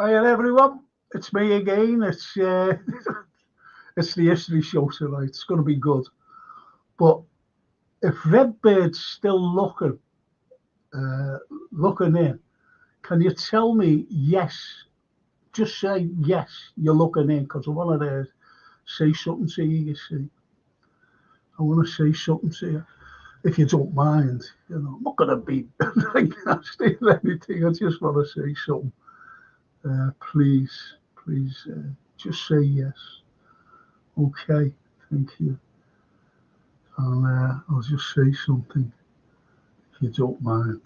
Hi everyone, it's me again. It's the history show tonight. It's going to be good. But if Redbird's still uh, looking in, can you tell me yes? Just say yes. You're looking in because I want to say something to you. You see, I want to say something to you. If you don't mind, I'm not going to be like nasty or anything. I just want to say something. Please, just say yes. Okay, thank you. I'll just say something, if you don't mind.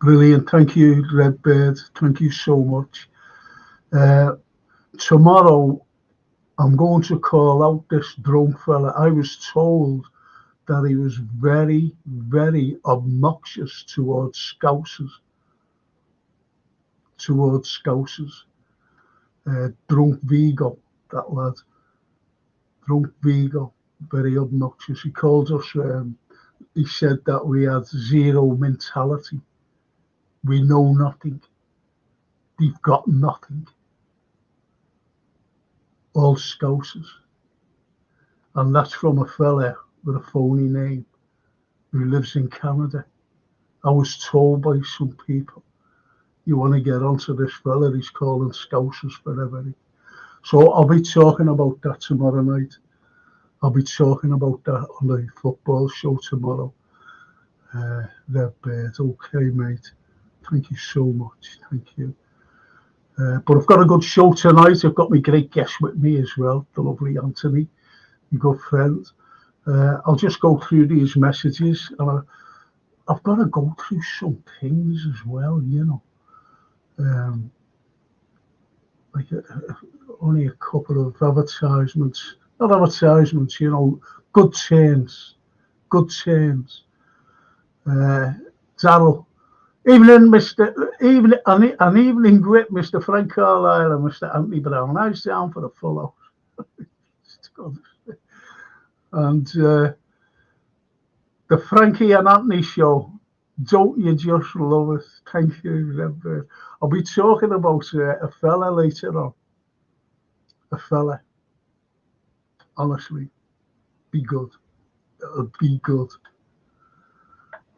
Brilliant. Thank you, Redbird. Thank you so much. Uh, Tomorrow, I'm going to call out this drunk fella. I was told that he was very, very obnoxious towards Scousers. Drunk Vigo, that lad. Drunk Vigo, very obnoxious. He called us, he said that we had zero mentality. We know nothing. They've got nothing. All Scousers. And that's from a fella with a phony name who lives in Canada. I was told by some people, you want to get onto this fella, he's calling Scousers for everything. So I'll be talking about that tomorrow night. I'll be talking about that on the football show tomorrow. Redbird, okay, mate. Thank you so much. Thank you. But I've got a good show tonight. I've got my great guest with me as well, the lovely Anthony, my good friend. I'll just go through these messages, and I've got to go through some things as well, like only a couple of advertisements, not advertisements, good turns. Darryl, evening, an evening great, Mr. Frank Carlyle and Mr. Anthony Brown. Nice down for the full house. And the Frankie and Anthony show, don't you just love it? Thank you, Redbird. I'll be talking about a fella later on. A fella, honestly, be good. Be good.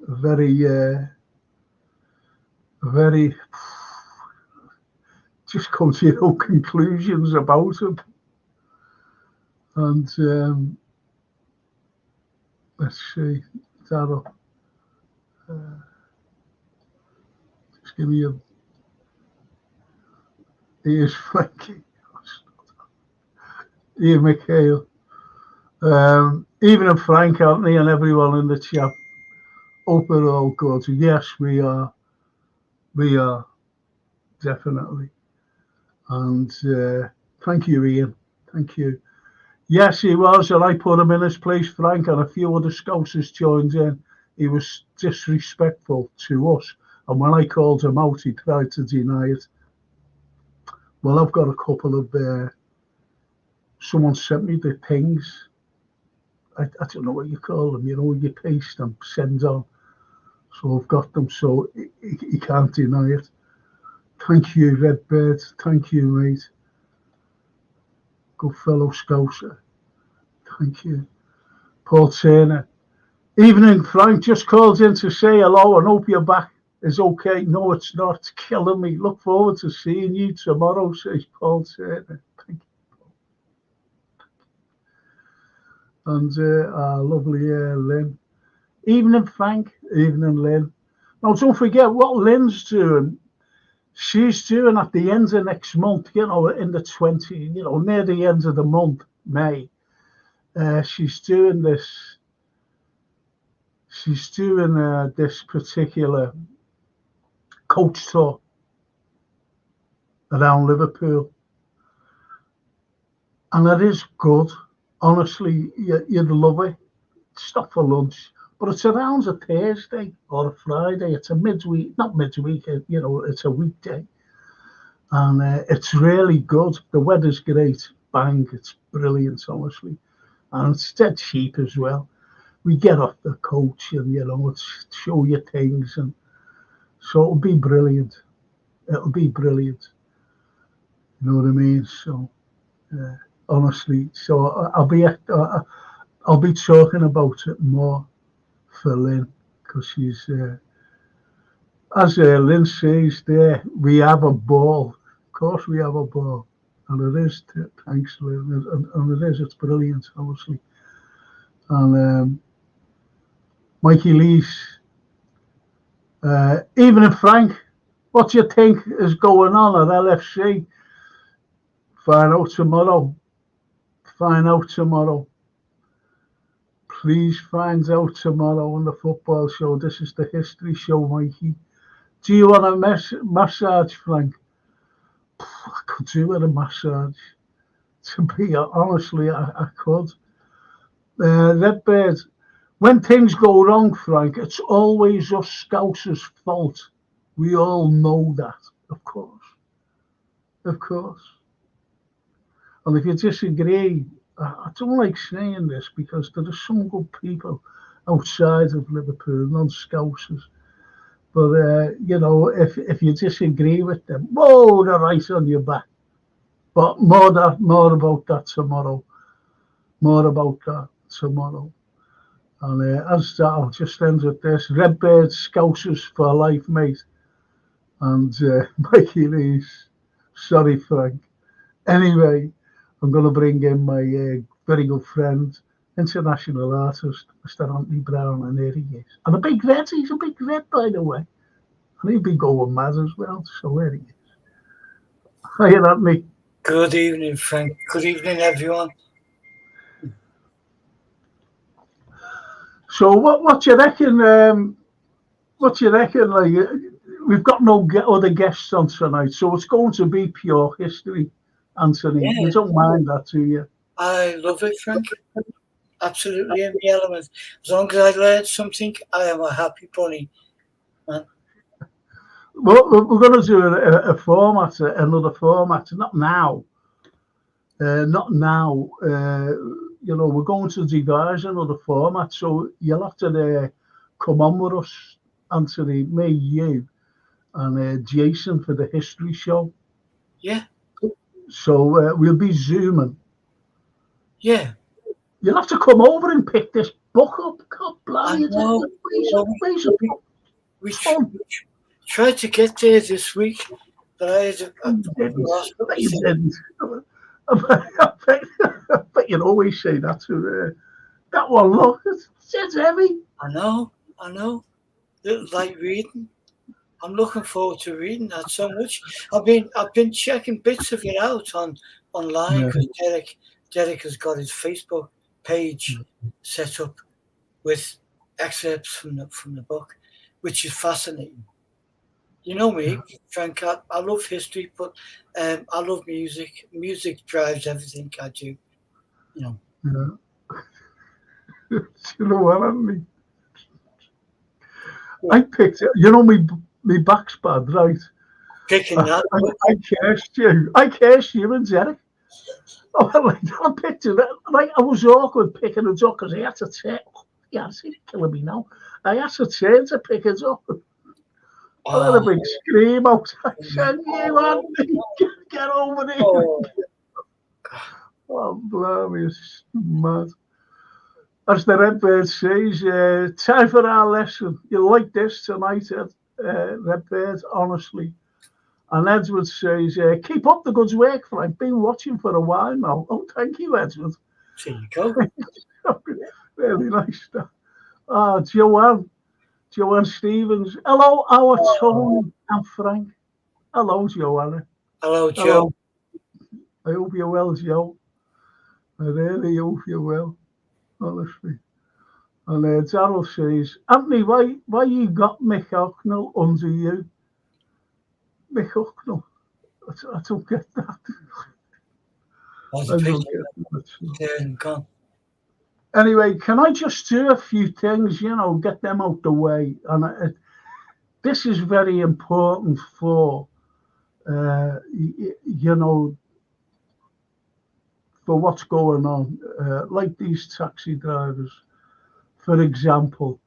Very, just come to your own conclusions about him. And let's see, Darryl. Just give me here's Frankie. Here, Mikhail. Even Frank, Anthony, and everyone in the chat. Hope we're all good. Yes, we are. We are, definitely. And thank you, Ian. Thank you. Yes, he was, and I put him in his place, Frank, and a few other Scousers joined in. He was disrespectful to us, and when I called him out, he tried to deny it. Well, I've got a couple of, someone sent me the things. I don't know what you call them, you paste and send on. So I've got them, so he can't deny it. Thank you, Redbird. Thank you, mate. Good fellow Scouser. Thank you. Paul Turner. Evening, Frank. Just called in to say hello and hope your back is okay. No, it's not. It's killing me. Look forward to seeing you tomorrow, says Paul Turner. Thank you. And our lovely Lynn. Evening, Frank. Evening, Lynn. Now, don't forget what Lynn's doing. She's doing at the end of next month, in the 20, near the end of the month, May. She's doing this. She's doing this particular coach tour around Liverpool. And it is good. Honestly, you'd love it. Stop for lunch. But it's around a Thursday or a Friday. It's a midweek, not midweek, it's a weekday. And it's really good. The weather's great. Bang, it's brilliant, honestly. And it's dead cheap as well. We get off the coach and, it's show you things. And so it'll be brilliant. it'll be brilliant. You know what I mean? So honestly, so I'll be talking about it more for Lynn because she's as Lynn says there, we have a ball. Of course, we have a ball, and it is. Thanks, Lynn, and it is. It's brilliant, honestly. And Mikey Lees, even if Frank, what do you think is going on at LFC? Find out tomorrow. Find out tomorrow. Please find out tomorrow on the football show. This is the history show, Mikey. Do you want a massage, Frank? I could do with a massage. To be honestly, I could. Redbird, when things go wrong, Frank, it's always us Scousers' fault. We all know that, of course. Of course. And if you disagree, I don't like saying this because there are some good people outside of Liverpool, non-Scousers. But, you know, if you disagree with them, whoa, they're right on your back. But more about that tomorrow. More about that tomorrow. And as that, I'll just end with this. Redbird Scousers for life, mate. And Mikey Lees, sorry, Frank. Anyway, I'm going to bring in my very good friend, international artist, Mr. Anthony Brown, and there he is. And a big vet, he's a big vet, by the way. And he'll be going mad as well, so there he is. Hi, Anthony. Good evening, Frank. Good evening, everyone. So what do you reckon? What do you reckon? Like, we've got no other guests on tonight, so it's going to be pure history, Anthony. Yeah. You don't mind that, do you? I love it, Frank. Absolutely in the element. As long as I learn something, I am a happy bunny, man. Well, we're going to do a format, another format. Not now. Not now. You know, we're going to devise another format, so you'll have to come on with us, Anthony, me, you, and Jason for the history show. Yeah. So we'll be Zooming. Yeah. You'll have to come over and pick this book up. God bloody we tried to get there this week, but I had you didn't. I bet you'd always say that to that one. Look, it's heavy. I know. Like reading. I'm looking forward to reading that so much. I've been checking bits of it out online because Derek has got his Facebook page set up with excerpts from the book, which is fascinating. You know me, Frank. I love history, but I love music. Music drives everything I do. You know. Yeah. You know what I mean? I picked it. You know me back's bad, right? Picking that. I cursed you and Derek. I picked it. Like I was awkward picking it up because I had to turn. Yeah, he's killing me now. I had to turn to pick it up. I had a big scream out. I said, "You Anthony, get over here!" Oh, blimey, it's mad. As the Redbird says, time for our lesson. You like this tonight, Redbird, honestly. And Edward says, keep up the good work, Frank. Been watching for a while now. Oh, thank you, Edward. There you go. Really nice stuff. Joanne Stevens. Hello, our Tony and Frank. Hello, Joanna. Hello, Joe. I hope you're well, Joe. I really hope you're well, honestly. And Darryl says, Anthony, why you got Mick Hucknall under you? Mick Hucknall? I don't get that. I don't get that. Anyway, can I just do a few things, get them out the way? And this is very important for, for what's going on. Like these taxi drivers, for example.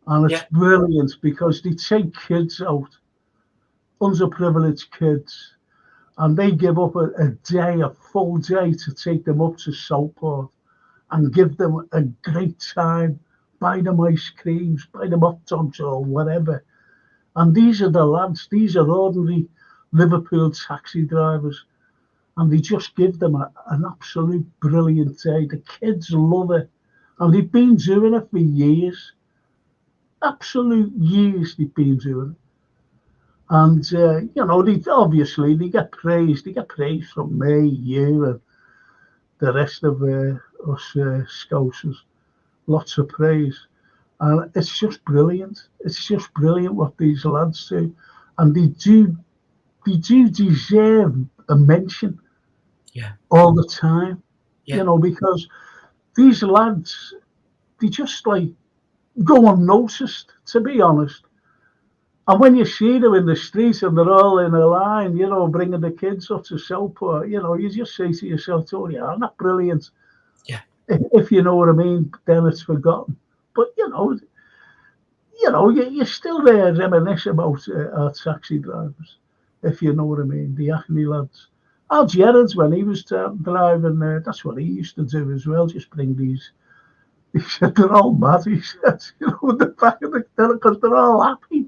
And it's brilliant because they take kids out underprivileged kids, and they give up a day, a full day, to take them up to Southport and give them a great time, buy them ice creams, buy them hot dogs or whatever. And these are the lads, these are ordinary Liverpool taxi drivers, and they just give them an absolute brilliant day. The kids love it, and they've been doing it for years, absolute years they've been doing it. And they obviously they get praise. They get praise from me, you, and the rest of us Scousers. Lots of praise, and it's just brilliant. It's just brilliant what these lads do, and they do deserve a mention. Yeah. All the time. Yeah. Because these lads, they just like go unnoticed, to be honest. And when you see them in the street and they're all in a line, bringing the kids up to Southport, you just say to yourself, oh yeah, not brilliant. Yeah. If you know what I mean, then it's forgotten. But you're still there reminisce about our taxi drivers, if you know what I mean, the Acme lads. Al Gerrards, when he was driving, that's what he used to do as well, just bring these. He said they're all mad, he said, in the back of the car, because they're all happy.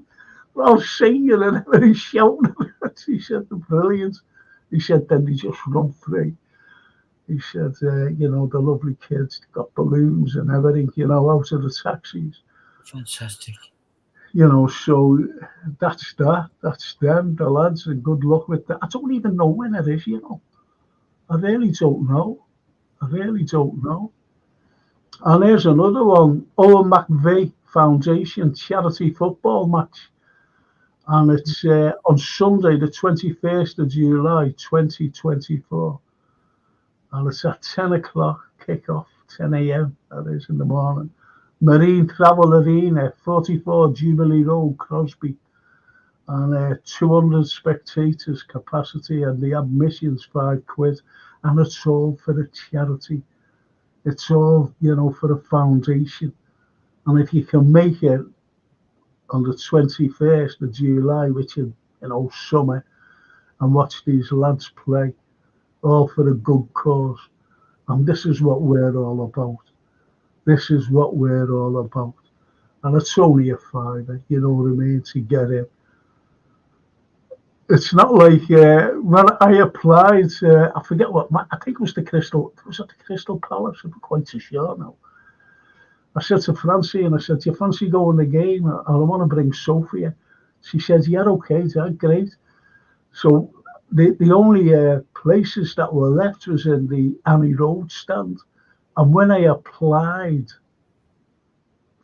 They're all singing and everything, shouting. He said they're brilliant. He said then they just run free. He said, the lovely kids got balloons and everything, out of the taxis. Fantastic. So that's that. That's them, the lads, and good luck with that. I don't even know when it is, I really don't know. And there's another one, Owen McVeigh Foundation charity football match. And it's on Sunday, the 21st of July, 2024. And it's at 10 o'clock, kick-off, 10 a.m., that is, in the morning. Marine Travel Arena, 44 Jubilee Road, Crosby, and 200 spectators capacity, and the admission's £5, and it's all for a charity. It's all, for a foundation. And if you can make it on the 21st of July, which is, summer, and watch these lads play, all for a good cause. And this is what we're all about. This is what we're all about. And it's only a £5, you know what I mean, to get in. It's not like when I applied, I forget I think it was the Crystal Palace, I'm quite so sure now. I said to Francine, I said, do you fancy going the game? I want to bring Sophia. She said, yeah, okay, Dad, great. So the only places that were left was in the Annie Road stand. And when I applied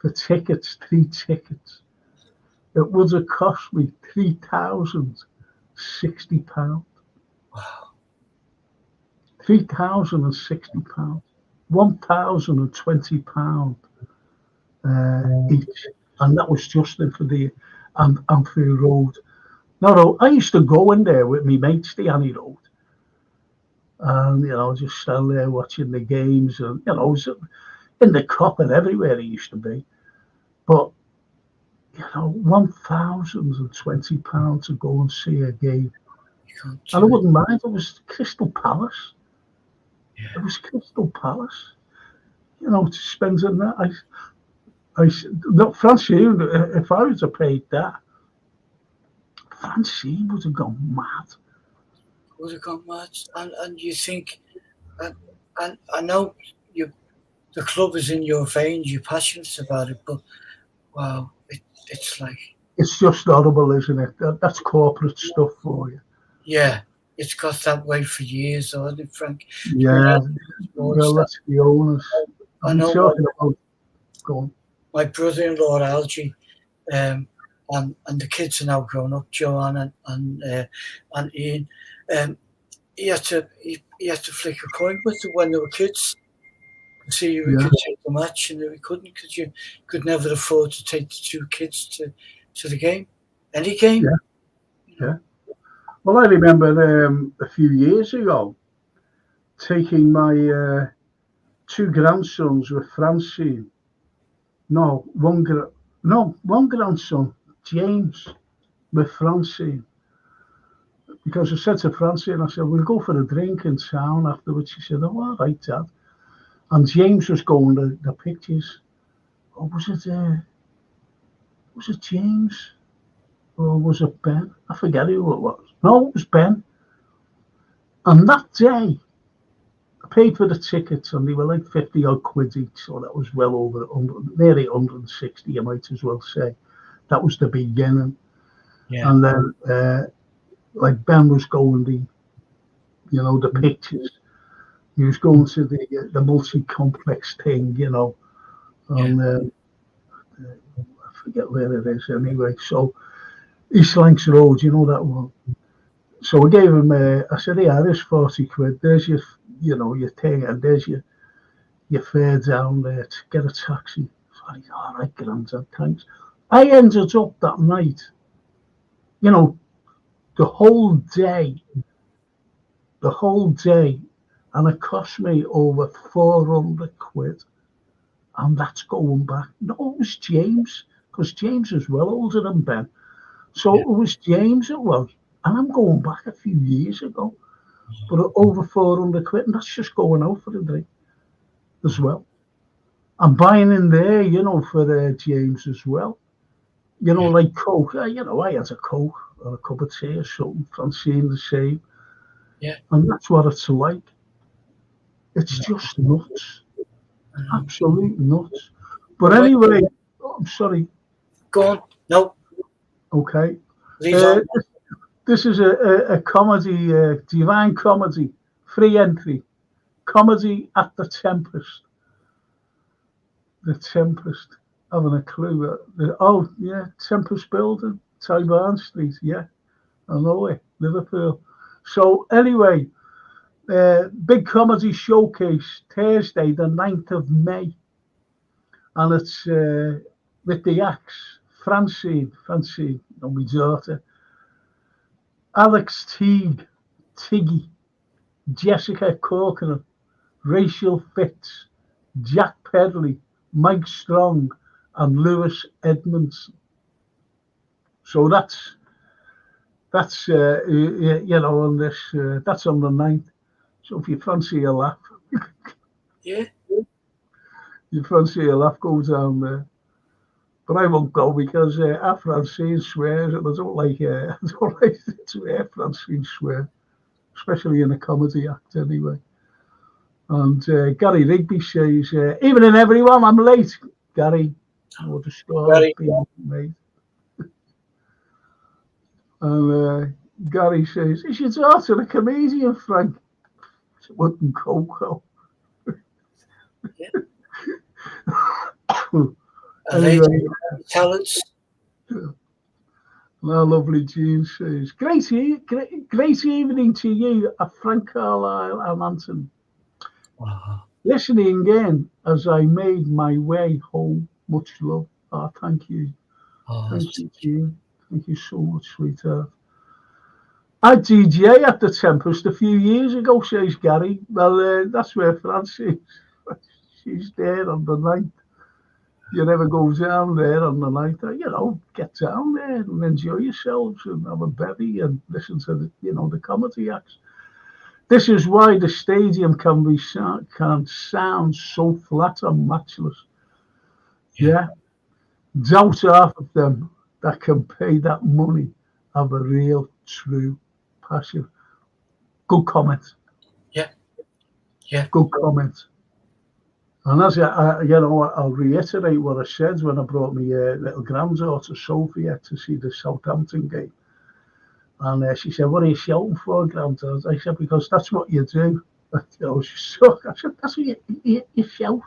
for tickets, 3 tickets, it would have cost me £3,060. Wow. £3,060. £1,020 each. And that was just for the Anfield Road. No, I used to go in there with me mates, the Annie Road. And, just stand there watching the games and, in the cup and everywhere he used to be. But, £1,020 to go and see a game. And I wouldn't mind, it was Crystal Palace. Yeah. It was Crystal Palace. To spend in that. Francine, if I was to pay that, Francine would have gone mad. Would have gone mad. And you think, and I know the club is in your veins, you're passionate about it, but wow, it's like... It's just horrible, isn't it? That's corporate stuff for you. Yeah, it's got that way for years, hasn't it, Frank? Yeah, well, let's be honest. I know talking about... Go on. My brother-in-law, Algie, and the kids are now grown up, Joanne and Ian. He had to flick a coin with them when they were kids to see who could take the match, and he couldn't because you could never afford to take the 2 kids to the game, any game. Yeah. Well, I remember a few years ago taking my 2 grandsons with Francine. One grandson, James, with Francine. because I said to Francine, I said, we'll go for a drink in town afterwards. She said, oh, all right, Dad. And James was going to the pictures. Or was it James? Or was it Ben? I forget who it was. No, it was Ben. And that day, I paid for the tickets, and they were like 50 odd quid each, so that was well over 100, nearly 160, you might as well say. That was the beginning. Yeah. And then, like Ben was going the pictures. He was going to the multi-complex thing, and I forget where it is anyway. So East Lancs Road, you know that one. So I gave him, I said, yeah, there's 40 quid. There's your thing, and there's your fare down there to get a taxi. So I said, all right, granddad, thanks. I ended up that night, the whole day, and it cost me over 400 quid. And that's going back. No, it was James, because James is well older than Ben. So it was James it was. And I'm going back a few years ago. But over 400 quid, and that's just going out for a drink as well. I'm buying in there, for James as well. Like Coke. I had a Coke or a cup of tea or something. Francine the same. Yeah. And that's what it's like. It's just nuts. Absolutely nuts. But anyway, I'm sorry. Go on. No. Okay. Lead on. This is a comedy, divine comedy, free entry. Comedy at the Tempest. The Tempest. Having a clue. Tempest Building, Tyburn Street. Yeah, I know it. Liverpool. So anyway, big comedy showcase Thursday, the 9th of May. And it's with the acts, Francine, my daughter, Alex Tiggy, Jessica Corcoran, Rachel Fitz, Jack Pedley, Mike Strong, and Lewis Edmondson. So that's on this, that's on the 9th. So if you fancy a laugh, Yeah. you fancy a laugh, go down there. But I won't go because Francine swears, and I don't like to hear Francine swear, especially in a comedy act anyway. And Gary Rigby says, evening everyone, I'm late. Gary, or the star being made. And Gary says, is your daughter a comedian, Frank? It wasn't Coco. Yeah. Anyway, talents. My lovely Jean says, great evening to you at Frank Carlyle and Anthony. Listening in as I made my way home. Much love. Thank you. Thank you, Jean. Thank you so much, sweetheart. I DJ at the Tempest a few years ago, says Gary. Well, that's where Francie is. She's there on the night. You never go down there on the night. Get down there and enjoy yourselves and have a bevy and listen to the comedy acts. This is why the stadium can sound so flat and matchless. Yeah. Doubt half of them that can pay that money have a real, true passion. Good comment. Yeah. Good comment. And as I'll reiterate what I said when I brought my little granddaughter Sophia to see the Southampton game. And she said, what are you shouting for, granddad? I said, because that's what you do. She sucked. I said, that's what you shout.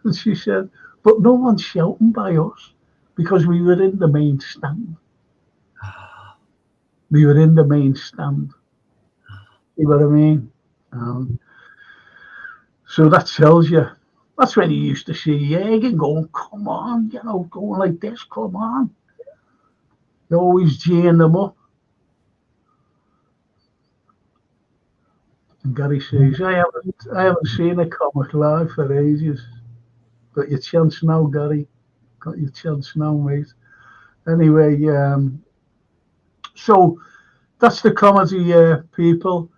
And she said, but no one's shouting by us because we were in the main stand. We were in the main stand. See what I mean? So that tells you. That's when you used to see Jürgen going, come on, going like this, come on. You're always geeing them up. And Gary says, I haven't seen a comic live for ages. Got your chance now, Gary. Got your chance now, mate. Anyway, so that's the comedy people.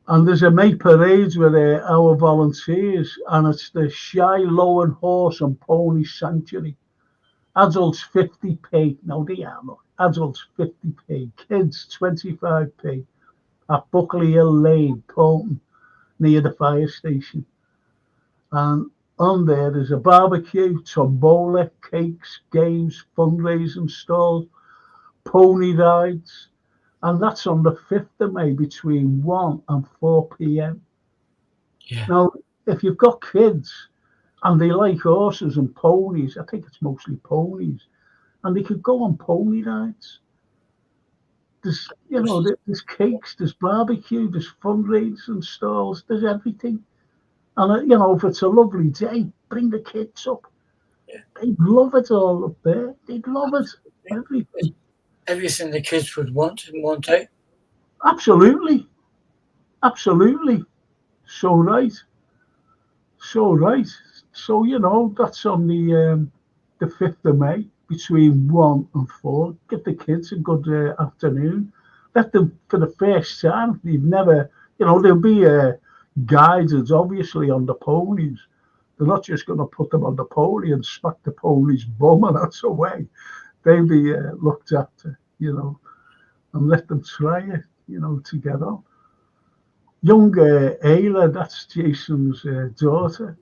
And there's a May parade with our volunteers, and it's the Shy Lowen Horse and Pony Sanctuary. Adults 50p. No, they are not. Adults 50p. Kids 25p at Buckley Hill Lane, Taunton, near the fire station. And on there's a barbecue, tombola, cakes, games, fundraising stalls, pony rides. And that's on the 5th of May between 1 and 4 p.m. Yeah. Now, if you've got kids and they like horses and ponies, I think it's mostly ponies, and they could go on pony rides. There's, there's cakes, there's barbecue, there's fundraising stalls, there's everything. And, if it's a lovely day, bring the kids up. Yeah. They'd love it all up there. They'd love it. Everything. Everything the kids would want in one day. Absolutely. Absolutely. So right. So right. So, that's on the 5th of May between 1 and 4. Give the kids a good afternoon. Let them, for the first time, they've never, there'll be guided, obviously, on the ponies. They're not just going to put them on the pony and smack the pony's bum and that's away. They'll be looked after, and let them try it, to get on. Young Ayla, that's Jason's daughter.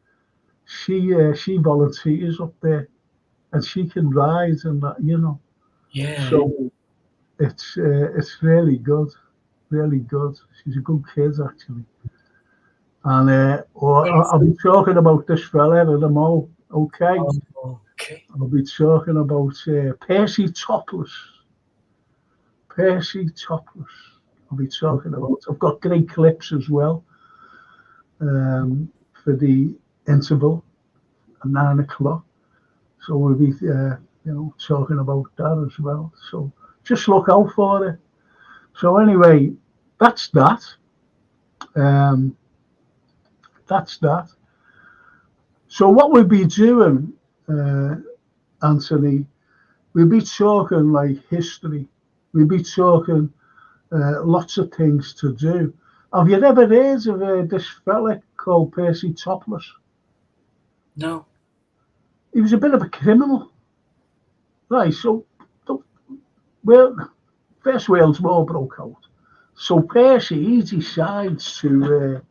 She volunteers up there, and she can ride and that, Yeah. So it's really good, really good. She's a good kid actually. And I'll be talking about this fella at the mo. Okay. Okay. I'll be talking about Percy Topless. Percy Topless. I'll be talking about. I've got great clips as well for the interval at 9 o'clock. So we'll be, talking about that as well. So just look out for it. So anyway, that's that. That's that. So what we'll be doing, Anthony, we'll be talking like history. We'll be talking lots of things to do. Have you ever heard of this fella called Percy Topless? No. He was a bit of a criminal. Right, so First World War broke out. So Percy, he decides to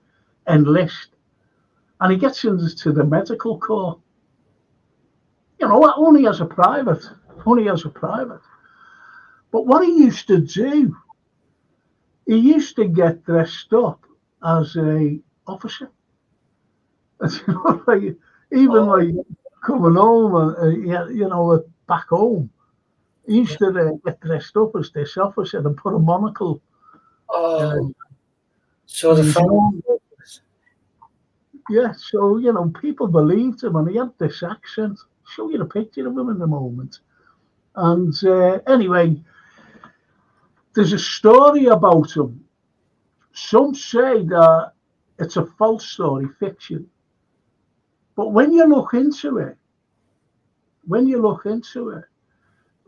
enlist, and he gets into the medical corps. Only as a private. But what he used to do, he used to get dressed up as a officer. Like, coming home and back home, he used to get dressed up as this officer and put a monocle. So the family. Yeah, so people believed him, and he had this accent. I'll show you the picture of him in a moment. And anyway, there's a story about him. Some say that it's a false story, fiction. But when you look into it,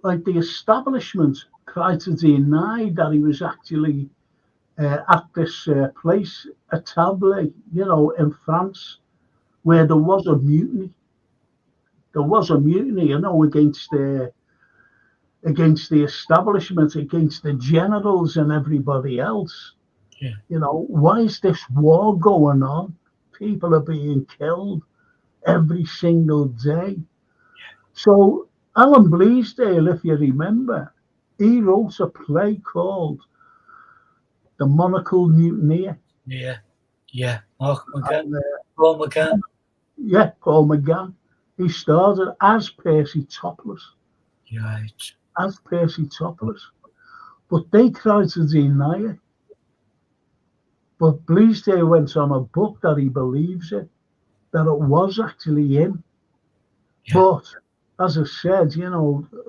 like the establishment tried to deny that he was actually at this place, a table, in France, where there was a mutiny. There was a mutiny, against the establishment, against the generals and everybody else. Yeah. Why is this war going on? People are being killed every single day. Yeah. So Alan Bleasdale, if you remember, he wrote a play called The Monocle Mutineer. Yeah. Mark McGann. Paul McGann. Yeah, Paul McGann. He started as Percy Topless. Right. As Percy Topless. But they tried to deny it. But Bleasdale went on a book that he believes it, that it was actually him. Yeah. But as I said,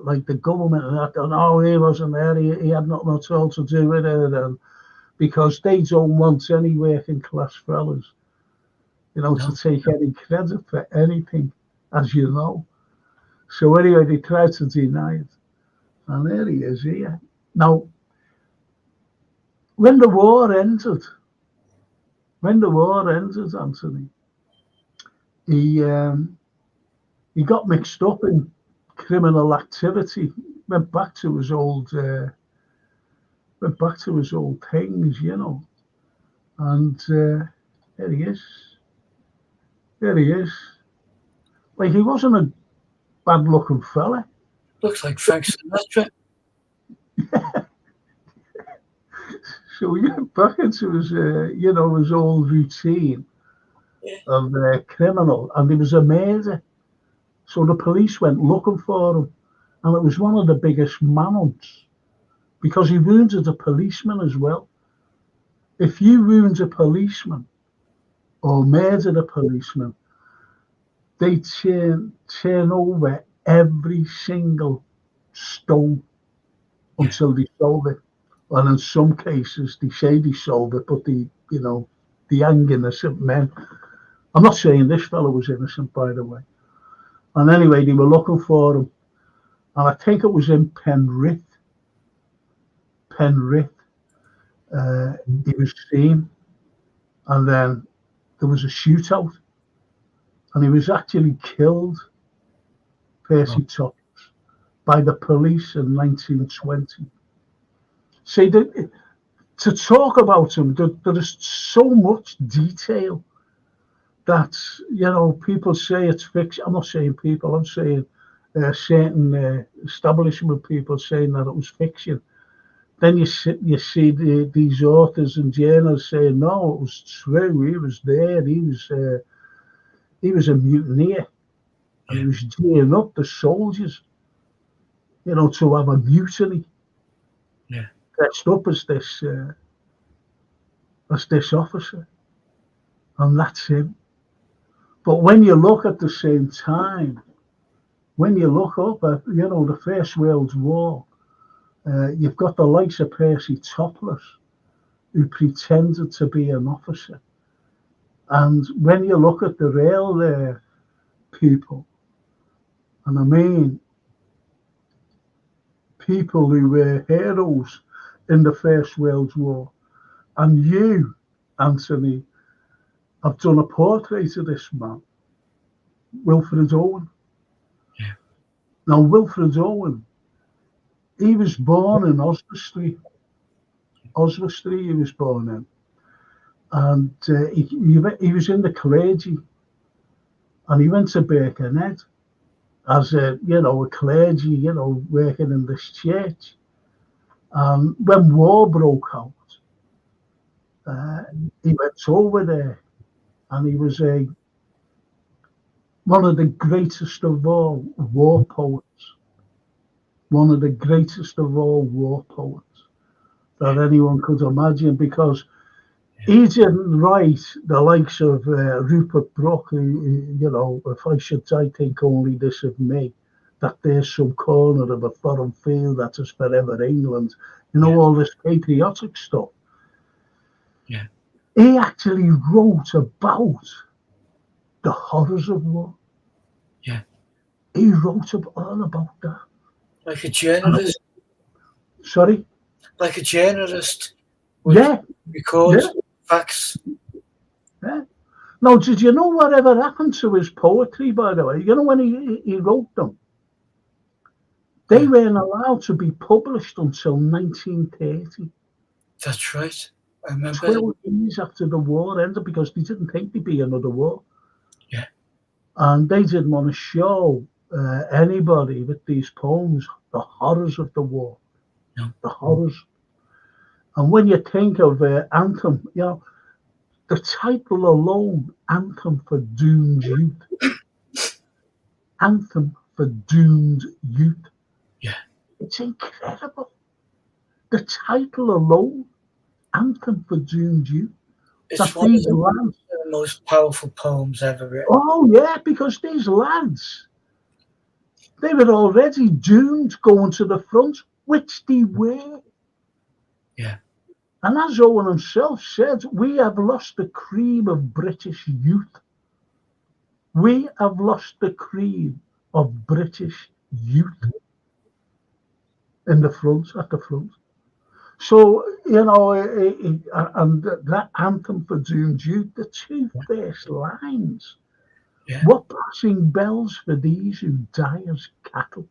like the government and that, no, he wasn't there, he had nothing at all to do with it, and because they don't want any working class fellas, to take any credit for anything, as you know. So anyway, they tried to deny it. And there he is here. Now, when the war ended, Anthony, he um, he got mixed up in criminal activity. Went back to his old things, And there he is. There he is. Like, he wasn't a bad-looking fella. Looks like Frank Sinatra. So we get back into his old routine Yeah. of criminal, and he was a murder. So the police went looking for him, and it was one of the biggest manhunts because he wounded a policeman as well. If you wound a policeman or murdered a policeman, they turn over every single stone until they solve it. And in some cases, they say they solve it, but they hang innocent men. I'm not saying this fellow was innocent, by the way. And anyway, they were looking for him, and I think it was in Penrith. He was seen, and then there was a shootout, and he was actually killed, Percy Tops, by the police in 1920. See, to talk about him, there is so much detail that, people say it's fiction. I'm not saying people, I'm saying certain establishment people saying that it was fiction. Then you see these authors and journalists saying, no, it was true. He was there. He was a mutineer, and he was gearing up the soldiers, to have a mutiny. Yeah. Dressed up as this officer, and that's him. But when you look at the same time, when you look up at the First World War, you've got the likes of Percy Topless, who pretended to be an officer. And when you look at the real people, and I mean people who were heroes in the First World War, and you, Anthony, have done a portrait of this man, Wilfred Owen. Yeah. Now, Wilfred Owen, he was born in Oswestry. He was born in. And he was in the clergy, and he went to Birkenhead as a clergy, working in this church. When war broke out, he went over there, and he was one of the greatest of all war poets. One of the greatest of all war poets that anyone could imagine, because he didn't write the likes of Rupert Brooke, who, if I should die, think only this of me, that there's some corner of a foreign field that is forever England, all this patriotic stuff. Yeah. He actually wrote about the horrors of war. Yeah. He wrote all about that. Like a journalist. Sorry? Like a journalist. Record facts. Yeah. Now, did you know whatever happened to his poetry, by the way? When he wrote them, they weren't allowed to be published until 1930. That's right. I remember. 12 years after the war ended, because they didn't think there'd be another war. Yeah. And they didn't want to show anybody with these poems the horrors of the war. No. The horrors. And when you think of Anthem, the title alone, Anthem for Doomed Youth. Anthem for Doomed Youth. Yeah. It's incredible. The title alone, Anthem for Doomed Youth. It's one of the most powerful poems ever written. Oh, yeah, because these lads, they were already doomed going to the front, which they were. Yeah. And as Owen himself said, we have lost the cream of British youth. We have lost the cream of British youth at the front. So, and that anthem for Doom Duke, the two first lines. yeah, What passing bells for these who die as cattle?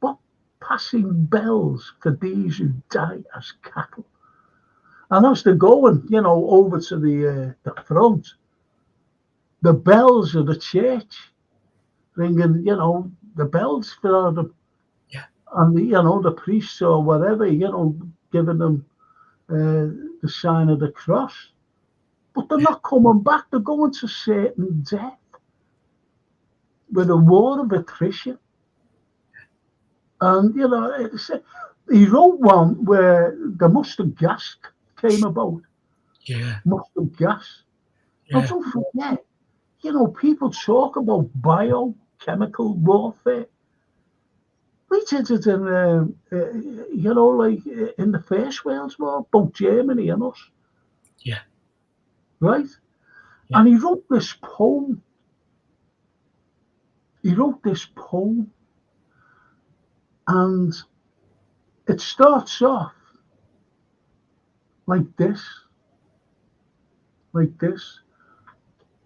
What passing bells for these who die as cattle? And as they're going, over to the front, the bells of the church ringing, the bells for the yeah, and the priests or whatever, giving them the sign of the cross. But they're not coming back. They're going to certain death with a war of attrition. And he wrote one where the mustard gas came about. yeah, Mustard gas. Now yeah, don't forget, people talk about biochemical warfare. We did it in, like in the First World War, both Germany and us, yeah, right? yeah, And he wrote this poem. He wrote this poem, and it starts off like this, like this.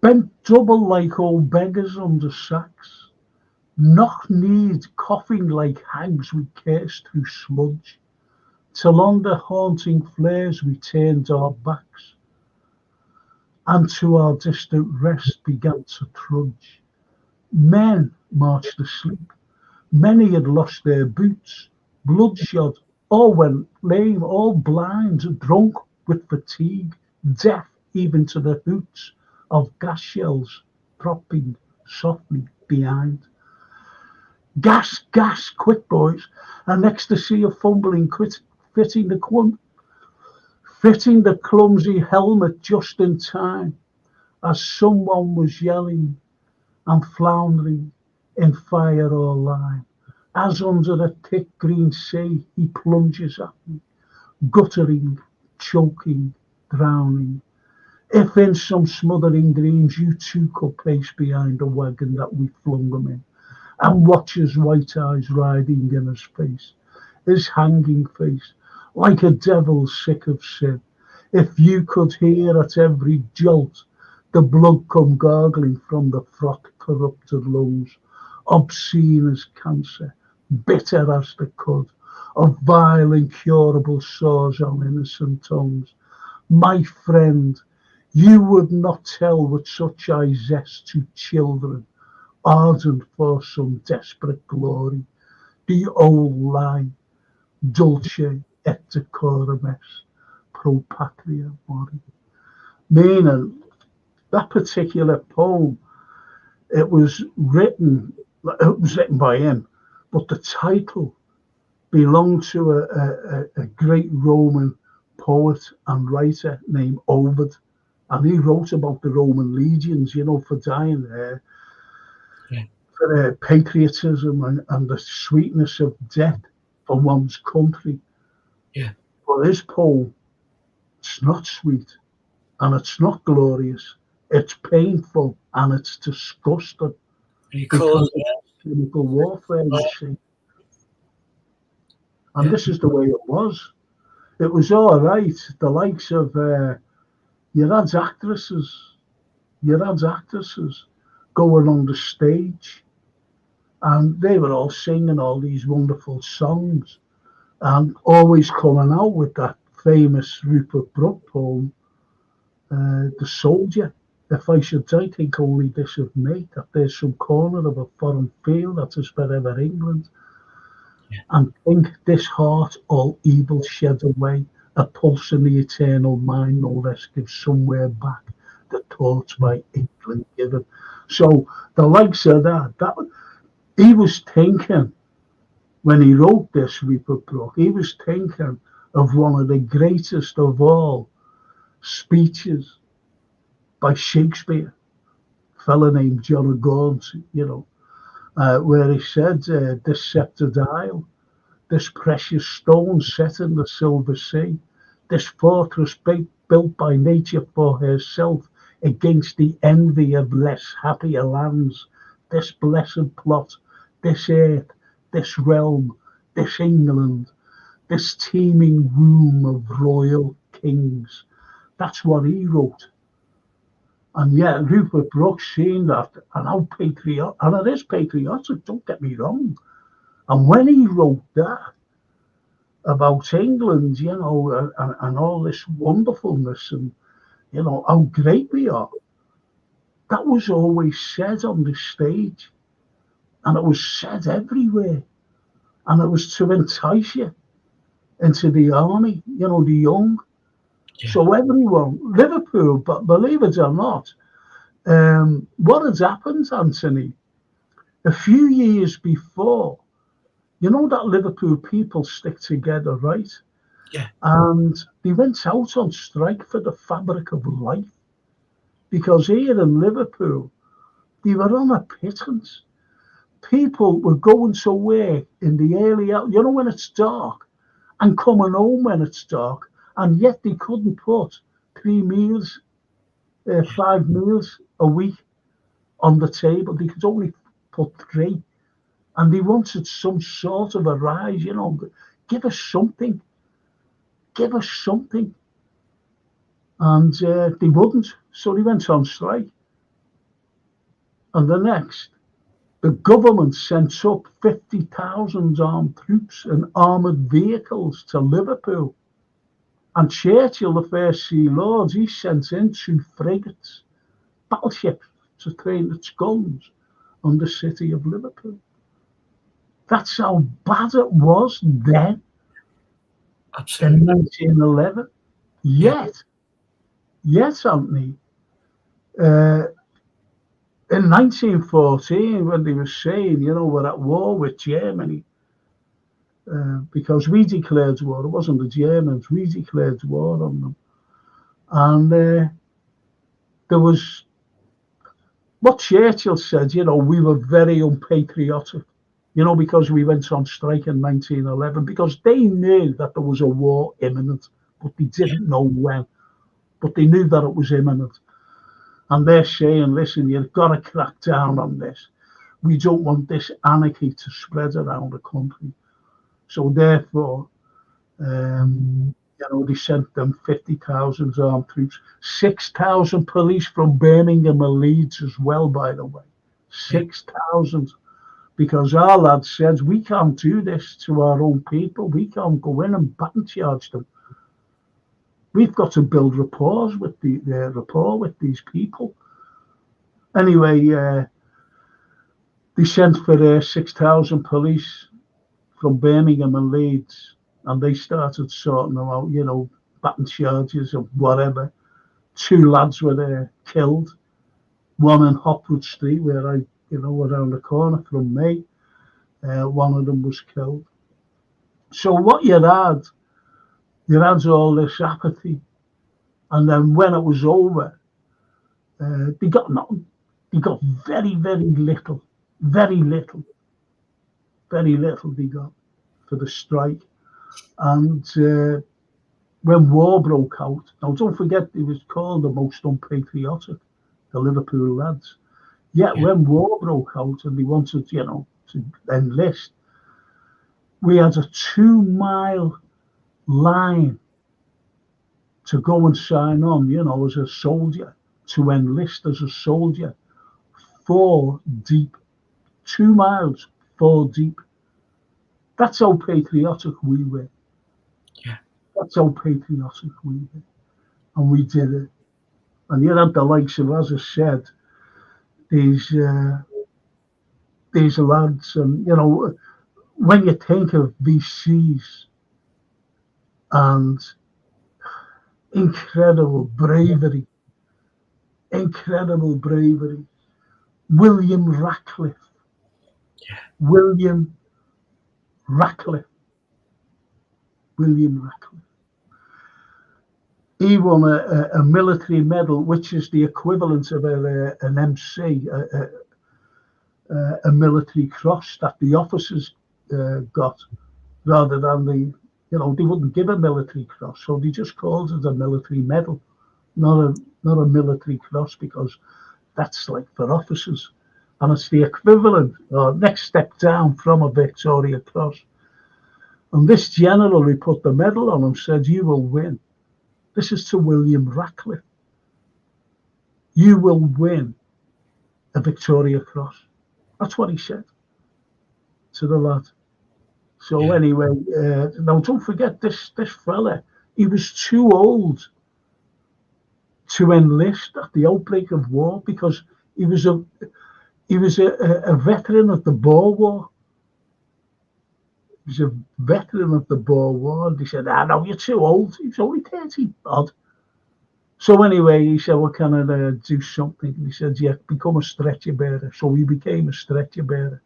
Bent double like old beggars under sacks, knock-kneed, coughing like hags we cursed through sludge, till on the haunting flares we turned our backs, and to our distant rest began to trudge. Men marched asleep. Many had lost their boots, bloodshot, all went lame, all blind, drunk with fatigue, deaf even to the hoots of gas shells dropping softly behind. Gas, gas, quick boys, an ecstasy of fumbling, fitting fitting the clumsy helmet just in time as someone was yelling and floundering in fire or lime. As under the thick green sea he plunges at me, guttering, choking, drowning. If in some smothering dreams you too could pace behind the wagon that we flung him in, and watch his white eyes riding in his hanging face, like a devil sick of sin. If you could hear at every jolt the blood come gargling from the froth corrupted lungs, obscene as cancer, bitter as the cud of vile incurable sores on innocent tongues, my friend, you would not tell with such eye zest to children ardent for some desperate glory, the old line, dulce et decorum est, pro patria mori. Meaning, that particular poem, it was written by him, but the title belonged to a great Roman poet and writer named Ovid. And he wrote about the Roman legions, for dying there, yeah, for their patriotism and the sweetness of death for one's country. yeah. But his poem, it's not sweet and it's not glorious. It's painful and it's disgusting And he because calls it's it, chemical warfare, you see. And yeah, this is the way it was. It was all right. The likes of your had actresses, going on the stage, and they were all singing all these wonderful songs, and always coming out with that famous Rupert Brooke poem, "The Soldier." If I should die, think only this of me, that there's some corner of a foreign field that is forever England, yeah, and think this heart all evil shed away, a pulse in the eternal mind, no less gives somewhere back the thoughts by England given. So the likes of that he was thinking when he wrote this Rupert Brooke, he was thinking of one of the greatest of all speeches by Shakespeare, a fella named John of Gaunt, where he said, "This sceptred isle, this precious stone set in the silver sea, this fortress built by nature for herself against the envy of less happier lands, this blessed plot, this earth, this realm, this England, this teeming room of royal kings. That's what he wrote. And yet Rupert Brooks seen that, and how patriotic, and it is patriotic, don't get me wrong. And when he wrote that about England, and all this wonderfulness, and how great we are, that was always said on the stage, and it was said everywhere, and it was to entice you into the army, the young. Yeah. So everyone, Liverpool, but believe it or not, what had happened, Anthony, a few years before, that Liverpool people stick together, right? Yeah. And they went out on strike for the fabric of life. Because here in Liverpool, they were on a pittance. People were going to work in the early hours, when it's dark, and coming home when it's dark, and yet they couldn't put 5 meals a week on the table. They could only put 3. And they wanted some sort of a rise, give us something. Give us something. And they wouldn't, so they went on strike. And the government sent up 50,000 armed troops and armoured vehicles to Liverpool. And Churchill, the first Sea Lord, he sent in 2 frigates, battleships, to train its guns on the city of Liverpool. That's how bad it was then. Absolutely. In 1911. Yet, Anthony, in 1914, when they were saying, we're at war with Germany, because we declared war, it wasn't the Germans, we declared war on them. And there was, what Churchill said, we were very unpatriotic, because we went on strike in 1911, because they knew that there was a war imminent, but they didn't know when. But they knew that it was imminent. And they're saying, listen, you've got to crack down on this. We don't want this anarchy to spread around the country. So therefore, they sent them 50,000 armed troops, 6,000 police from Birmingham and Leeds as well, by the way. 6,000. Because our lads said, we can't do this to our own people. We can't go in and baton charge them. We've got to build rapport with these people. Anyway, they sent for 6,000 police from Birmingham and Leeds, and they started sorting them out, baton charges and whatever. 2 lads were killed. One in Hopwood Street, where around the corner from me. One of them was killed. So what you had all this apathy, and then when it was over, they got nothing. They got very, very little they got for the strike. And when war broke out, now don't forget, it was called the most unpatriotic, the Liverpool lads. Yet when war broke out and they wanted, to enlist, we had a 2-mile line to go and sign on, as a soldier, to enlist as a soldier, 4 deep, 2 miles, 4 deep. That's how patriotic we were. Yeah. That's how patriotic we were. And we did it. And you had the likes of, as I said, these lads, and, when you think of VCs and incredible bravery, William Ratcliffe. He won a military medal, which is the equivalent of an MC, a military cross that the officers got, rather than they wouldn't give a military cross, so they just called it a military medal, not a military cross, because that's like for officers, and it's the equivalent or next step down from a Victoria Cross. And this general who put the medal on him said, "You will win." This is to William Ratcliffe. "You will win a Victoria Cross." That's what he said to the lad. So anyway, now don't forget this fella. He was too old to enlist at the outbreak of war because he was a veteran of the Boer War. He was a veteran of the Boer War, and he said, "No, you're too old." He was only 30 odd. So anyway, he said, "Well, can I do something?" And he said, "Yeah, become a stretcher bearer." So he became a stretcher bearer.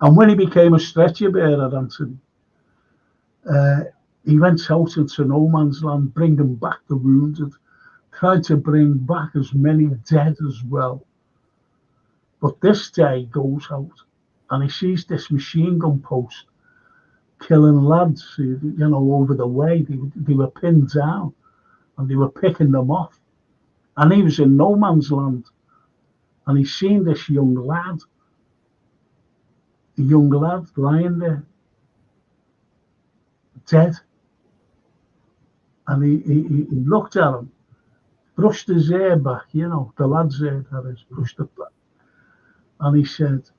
And when he became a stretcher bearer, Anthony, he went out into no man's land, bringing back the wounded, tried to bring back as many dead as well. But this day goes out and he sees this machine gun post killing lads, over the way. They were pinned down and they were picking them off. And he was in no man's land. And he's seen this young lad lying there, dead. And he looked at him, brushed his hair back, the lad's hair, that is, brushed it back. And he said,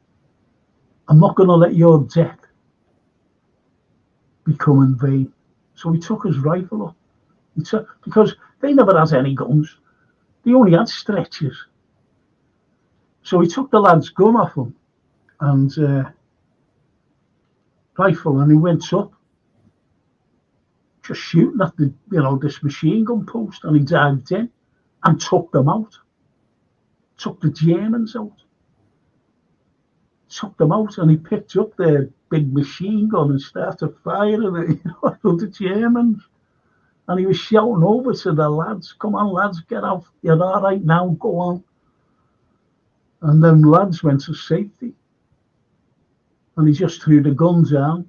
"I'm not going to let your death become in vain." So he took his rifle up. Because they never had any guns. They only had stretchers. So he took the lad's gun off him and rifle, and he went up, just shooting at this machine gun post, and he dived in and took them out. Took the Germans out. Took them out, and he picked up their big machine gun and started firing it, at the Germans. And he was shouting over to the lads, "Come on, lads, get out. You're all right now, go on." And them lads went to safety. And he just threw the gun down,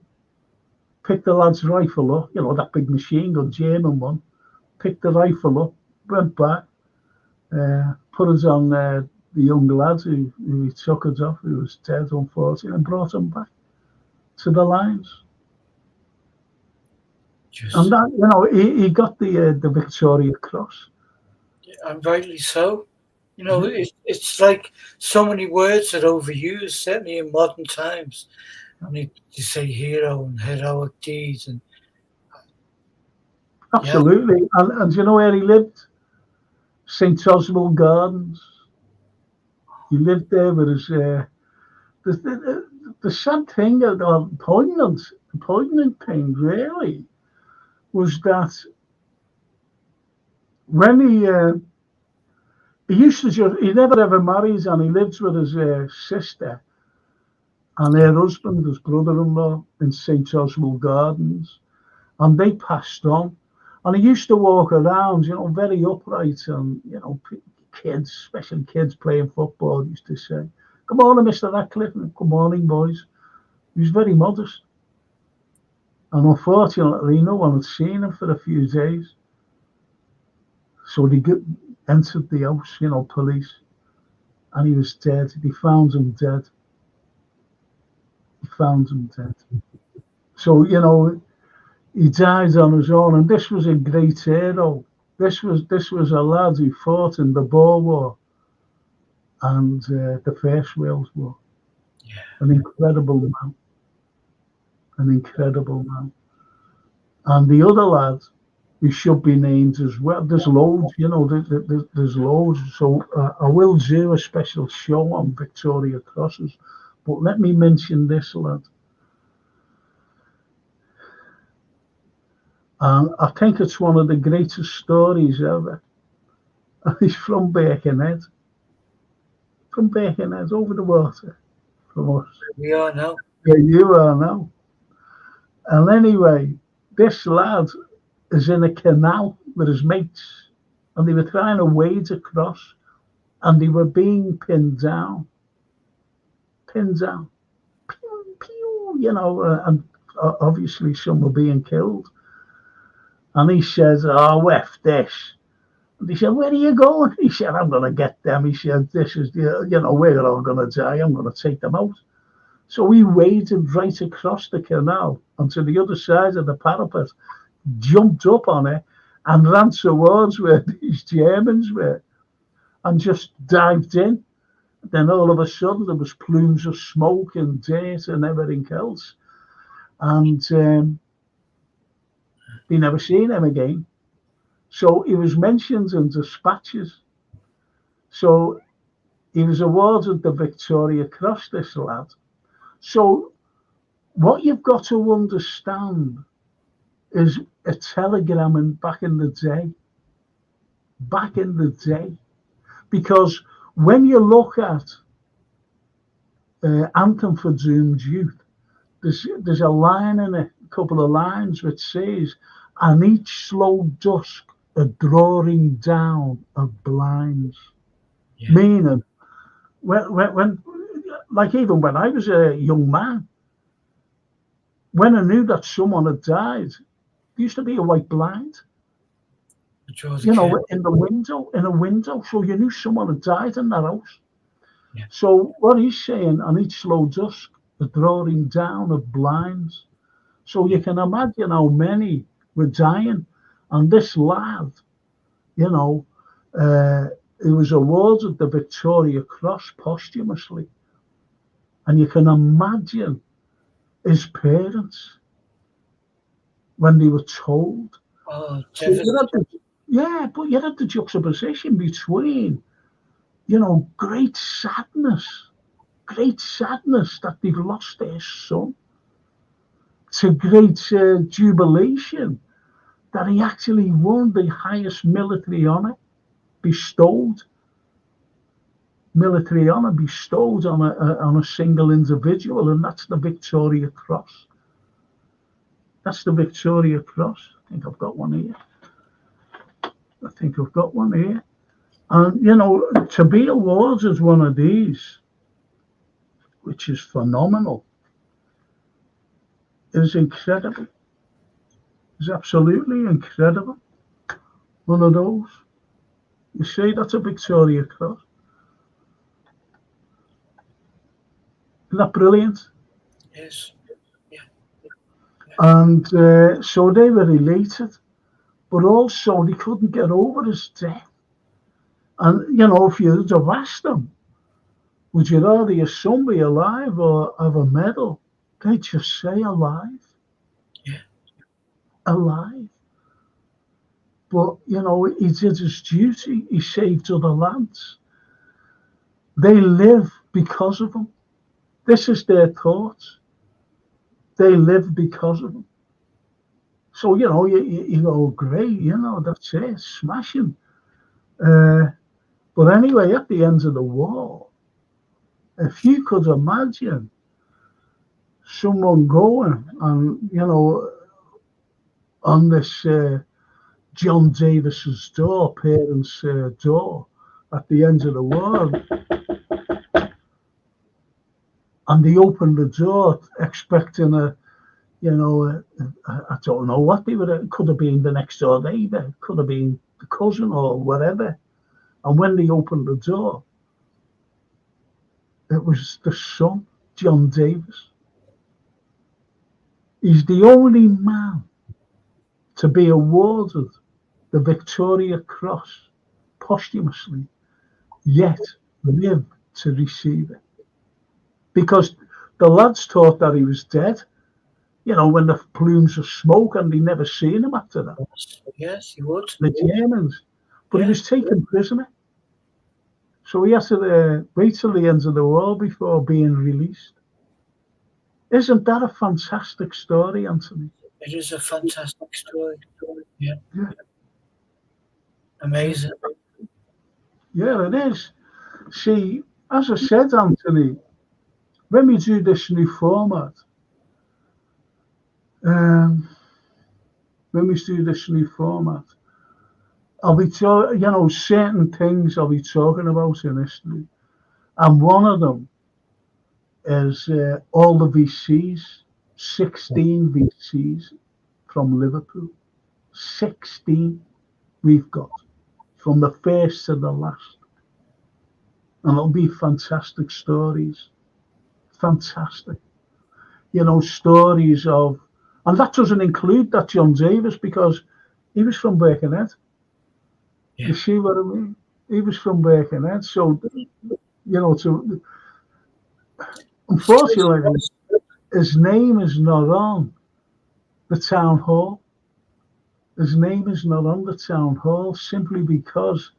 picked the lad's rifle up, that big machine gun, German one, picked the rifle up, went back, put it on the young lad who he took it off, who was dead, unfortunately, and brought him back to the lines. And that, he got the Victoria Cross. And rightly so. It's like so many words are overused, certainly in modern times. I mean, you say hero and heroic deeds, and absolutely. And you know where he lived? St. Oswald Gardens. He lived there with his. The sad thing, the poignant thing, really, was that when he used to he never ever married, and he lived with his sister and her husband, his brother-in-law, in St. Oswald Gardens, and they passed on. And he used to walk around, very upright, and kids, especially kids playing football, used to say, "Good morning, Mr. Ratcliffe," and "Good morning, boys." He was very modest. And unfortunately, no one had seen him for a few days. So they entered the house, police, and he was dead. They found him dead. So, he died on his own, and this was a great hero. This was a lad who fought in the Boer War and the First World War. Yeah. An incredible man. And the other lad, who should be named as well. There's loads, there's loads. So I will do a special show on Victoria Crosses. But let me mention this lad. And I think it's one of the greatest stories ever. He's from Birkenhead. From Birkenhead, over the water from us. We are now. Yeah, you are now. And anyway, this lad is in a canal with his mates, and they were trying to wade across, and they were being pinned down. Pew, pew, and obviously some were being killed. And he says, "Oh, F this." And he said, "Where are you going?" He said, "I'm going to get them." He said, "This is we're all going to die. I'm going to take them out." So we waded right across the canal onto the other side of the parapet, jumped up on it, and ran towards where these Germans were, and just dived in. Then all of a sudden there was plumes of smoke and dirt and everything else, and they never seen him again. So he was mentioned in dispatches. So he was awarded the Victoria Cross, this lad. So what you've got to understand is a telegram back in the day, because when you look at Anthem for Doomed Youth, there's a line in it, a couple of lines which says, "And each slow dusk a drawing down of blinds," meaning when, like even when I was a young man, when I knew that someone had died, there used to be a white blind, in a window, so you knew someone had died in that house. Yeah. So what he's saying, on each slow dusk, the drawing down of blinds. So you can imagine how many were dying. And this lad, he was awarded the Victoria Cross posthumously. And you can imagine his parents when they were told. Oh, So but you had the juxtaposition between, great sadness that they've lost their son, to great jubilation that he actually won the highest military honor bestowed on a single individual, and that's the Victoria Cross. That's the Victoria Cross. I think I've got one here. And, to be awarded one of these, which is phenomenal, is incredible. It's absolutely incredible. One of those. You see, that's a Victoria Cross. Isn't that brilliant? Yes. And so they were elated, but also they couldn't get over his death. And, if you'd have asked them, would you rather your son be alive or have a medal? They'd just say alive. Yeah. Alive. But, he did his duty. He saved other lads. They live because of him. This is their thoughts. They live because of him. So, you go, great, that's it, smashing. But anyway, at the end of the war, if you could imagine someone going and, on this John Davis's door, parents' door, at the end of the war, and they opened the door expecting I don't know what they were. It could have been the next door neighbour, it could have been the cousin or whatever. And when they opened the door, it was the son, John Davis. He's the only man to be awarded the Victoria Cross posthumously, yet live to receive it. Because the lads thought that he was dead, when the plumes of smoke, and they never seen him after that. Yes, he would. The Germans. But he was taken prisoner. So he has to wait till the end of the war before being released. Isn't that a fantastic story, Anthony? It is a fantastic story. Yeah. Amazing. Yeah, it is. See, as I said, Anthony, when we do this new format, I'll be certain things I'll be talking about in history. And one of them is all the VCs, 16 VCs from Liverpool. 16 we've got, from the first to the last. And it'll be fantastic stories. fantastic. You know, stories of, and that doesn't include that John Davis, because he was from Birkenhead. Yeah. You see what I mean? He was from Birkenhead. So, you know, unfortunately, his name is not on the town hall. His name is not on the town hall simply because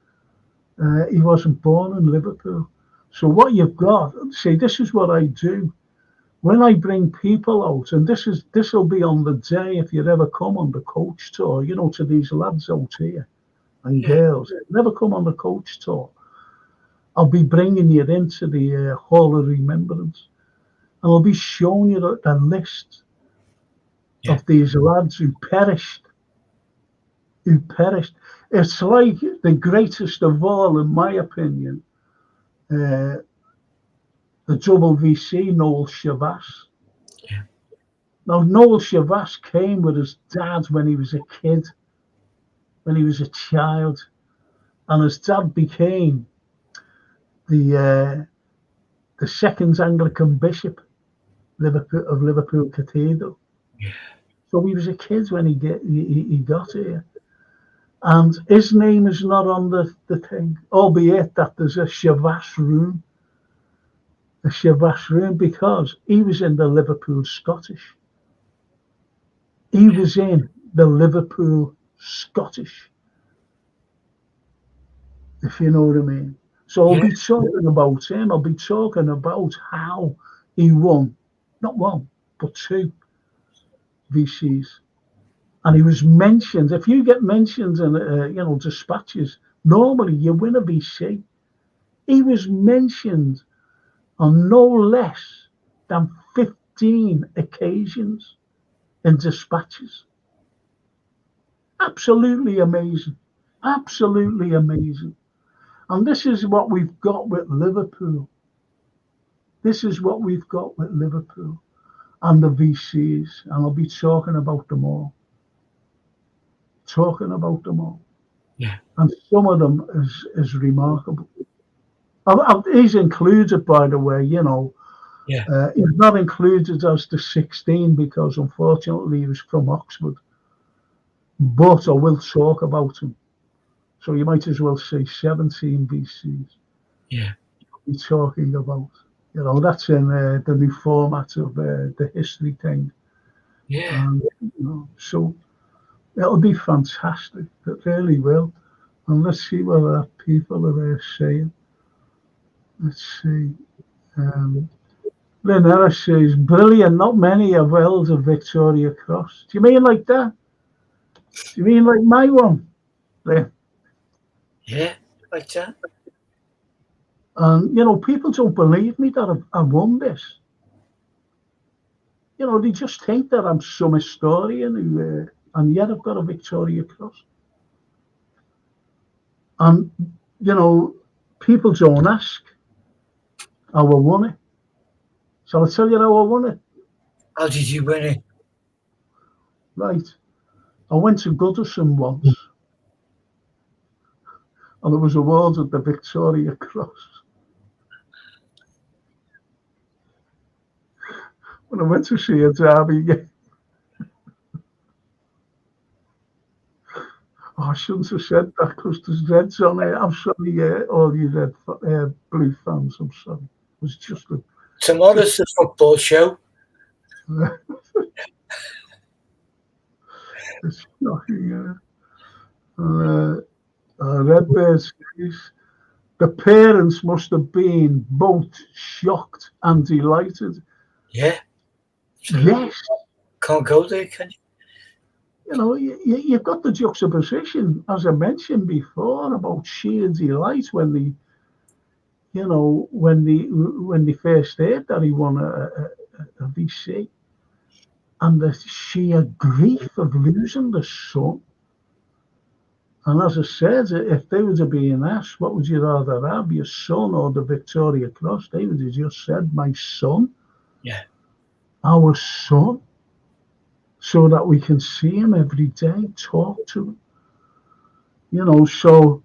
he wasn't born in Liverpool. So what you've got, see, this is what I do. When I bring people out, and this will be on the day if you ever come on the coach tour, you know, to these lads out here and girls, never come on the coach tour. I'll be bringing you into the Hall of Remembrance, and I'll be showing you the list of these lads who perished. Who perished. It's like the greatest of all, in my opinion, the double VC, Noel Shavas. Yeah. Now, Noel Shavas came with his dad when he was a kid, when he was a child, and his dad became the second Anglican bishop of Liverpool Cathedral. Yeah. So he was a kid when he got here. And his name is not on the thing, albeit that there's a Shavas room. A Shavas room, because he was in the Liverpool Scottish. He was in the Liverpool Scottish, if you know what I mean. So I'll be talking about him. I'll be talking about how he won, not one, but two VCs. And he was mentioned. If you get mentioned in, you know, dispatches, normally you win a VC. He was mentioned on no less than 15 occasions in dispatches. Absolutely amazing. Absolutely amazing. And this is what we've got with Liverpool. This is what we've got with Liverpool and the VCs. And I'll be talking about them all. Talking about them all. Yeah. And some of them is remarkable. He's included, by the way, you know. Yeah. He's not included as the 16 because, unfortunately, he was from Oxford. But I will talk about him. So you might as well say 17 VCs. Yeah. We're talking about. You know, that's in the new format of the history thing. Yeah. And, you know, so it'll be fantastic. It really will. And let's see what our people are saying. Let's see. Lynn Harris says, brilliant. Not many have held a Victoria Cross. Do you mean like that? Do you mean like my one, Lynn? Yeah, like that. And, you know, people don't believe me that I've won this. You know, they just think that I'm some historian who, and yet I've got a Victoria Cross. And, you know, people don't ask how I won it. Shall I tell you how I won it? How did you win it? Right. I went to Goodison once, and I was awarded the Victoria Cross. When I went to see a derby game. Oh, I shouldn't have said that because there's Reds on it. I'm sorry, all you Blue fans. I'm sorry. It was just a... Tomorrow's the football show. It's shocking. Redbeard says, the parents must have been both shocked and delighted. Yeah. Yes. Can't go there, can you? You know, you've got the juxtaposition, as I mentioned before, about sheer delight when they, you know, when they first heard that he won a VC, and the sheer grief of losing the son. And as I said, if they were to be asked, what would you rather have, your son or the Victoria Cross? They would have just said, my son. Yeah. Our son. So that we can see him every day, talk to him. You know, so,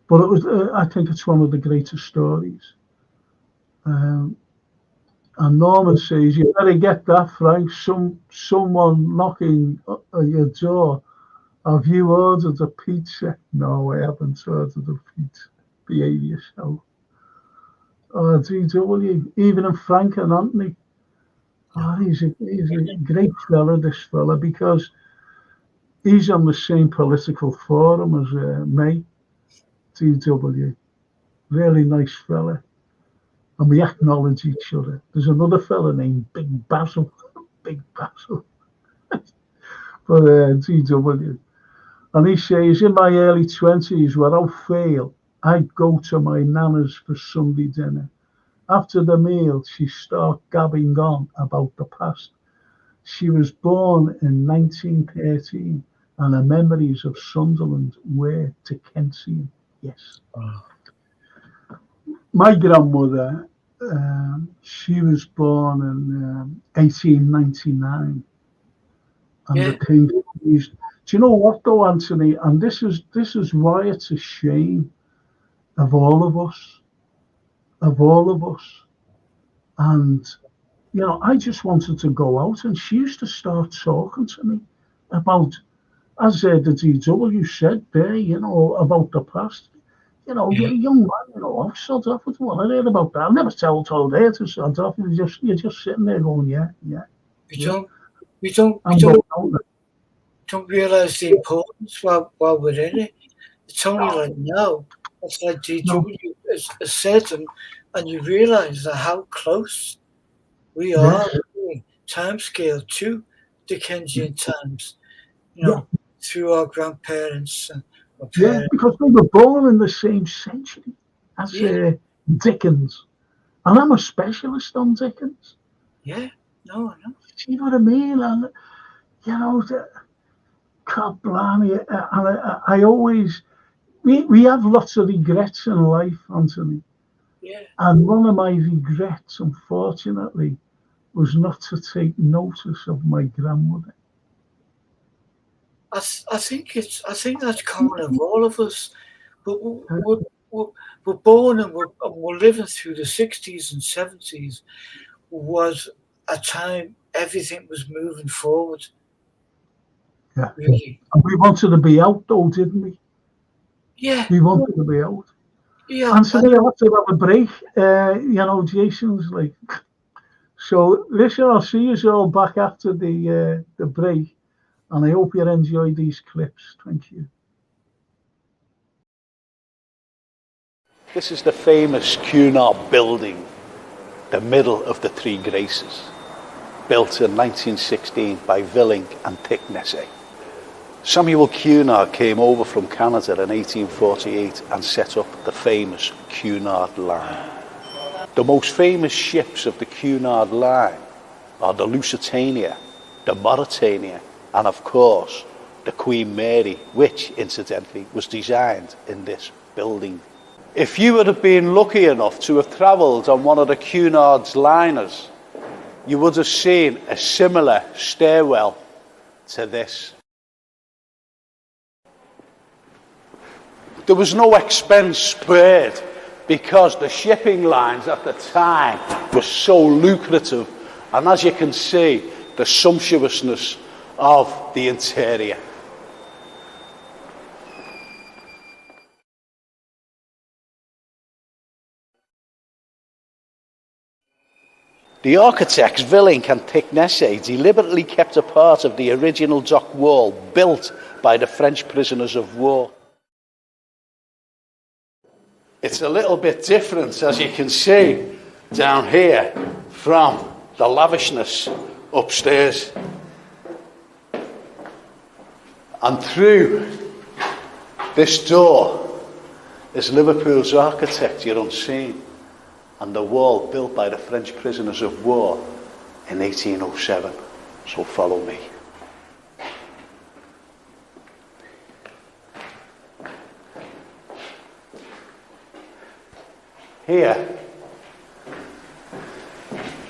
but it was, I think it's one of the greatest stories. And And Norman says, "You better get that, Frank. Someone knocking at your door. Have you ordered a pizza?" "No, I haven't ordered a pizza. Behave yourself." Oh, GW, even in Frank and Anthony. Oh, he's a great fella, this fella, because he's on the same political forum as me, GW. Really nice fella. And we acknowledge each other. There's another fella named Big Basil. Big Basil. But GW. And he says, in my early 20s, without fail, I'd go to my nana's for Sunday dinner. After the meal, she'd start gabbing on about the past. She was born in 1913, and her memories of Sunderland were Dickensian. Yes. Oh. My grandmother, she was born in 1899, and the king. Do you know what though, Anthony? And this is why it's a shame of all of us, And I just wanted to go out, and she used to start talking to me about, as the DW said there, about the past. You're a young man, I've sort of, well, I heard about that. I never told her to sort of. You're just sitting there going, yeah. We don't realise the importance while we're in it. It's only like now. It's like DW is certain, and you realise that how close we are time scale to Dickensian times, through our grandparents and our parents. Because we were born in the same century as Dickens. And I'm a specialist on Dickens. Yeah, no, I know. You know what I mean? And, God blimey, I always, we have lots of regrets in life, Anthony. Yeah. And one of my regrets, unfortunately, was not to take notice of my grandmother. I think that's common of all of us. But we're born and we're living through the 60s and 70s. Was a time everything was moving forward. Yeah. Really. And we wanted to be out though, didn't we? Yeah. We wanted to be out. Yeah. And so I had to have a break. Jason's like, so listen, I'll see you all back after the break. And I hope you enjoy these clips. Thank you. This is the famous Cunard building, the middle of the Three Graces, built in 1916 by Willink and Thicknessy. Samuel Cunard came over from Canada in 1848 and set up the famous Cunard Line. The most famous ships of the Cunard Line are the Lusitania, the Mauretania, and of course the Queen Mary, which incidentally was designed in this building. If you would have been lucky enough to have travelled on one of the Cunard's liners, you would have seen a similar stairwell to this. There was no expense spared because the shipping lines at the time were so lucrative, and as you can see, the sumptuousness of the interior. The architects Willink and Thicknessy deliberately kept a part of the original dock wall built by the French prisoners of war. It's a little bit different, as you can see down here, from the lavishness upstairs. And through this door is Liverpool's architecture unseen, and the wall built by the French prisoners of war in 1807. So follow me. Here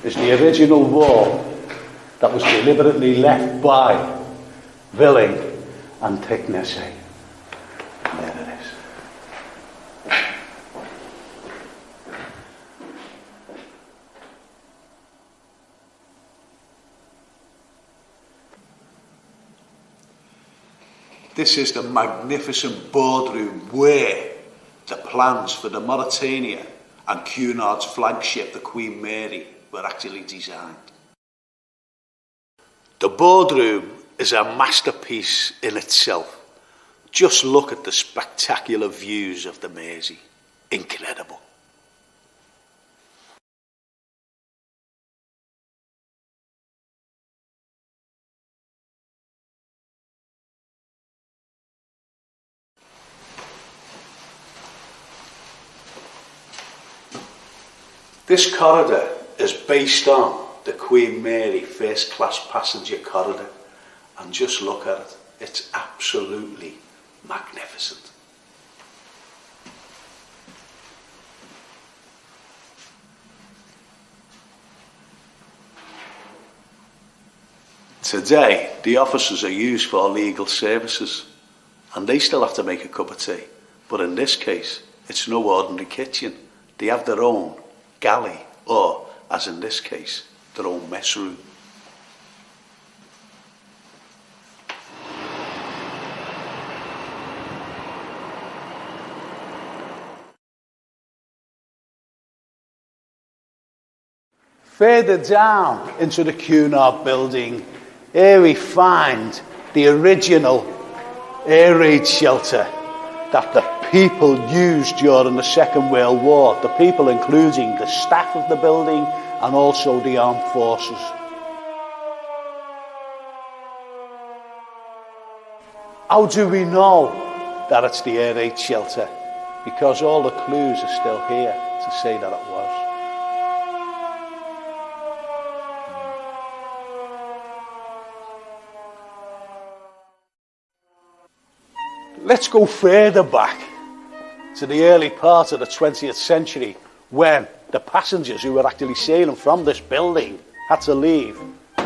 is the original wall that was deliberately left by Willink and Thicknessy. There it is. This is the magnificent boardroom where the plans for the Mauritania and Cunard's flagship, the Queen Mary, were actually designed. The boardroom is a masterpiece in itself. Just look at the spectacular views of the Mersey. Incredible. This corridor is based on the Queen Mary first class passenger corridor, and just look at it, it's absolutely magnificent. Today, the offices are used for legal services, and they still have to make a cup of tea, but in this case, it's no ordinary kitchen. They have their own galley, or, as in this case, their own mess room. Further down into the Cunard building, here we find the original air raid shelter that the people used during the Second World War. The people including the staff of the building and also the armed forces. How do we know that it's the air raid shelter? Because all the clues are still here to say that it was. Let's go further back to the early part of the 20th century, when the passengers who were actually sailing from this building had to leave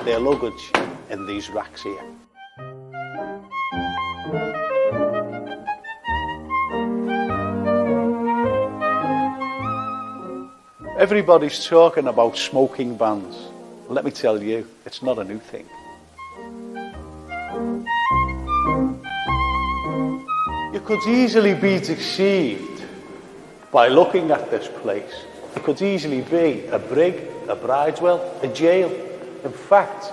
their luggage in these racks here. Everybody's talking about smoking bans. Let me tell you, it's not a new thing. You could easily be deceived by looking at this place. It could easily be a brig, a bridewell, a jail. In fact,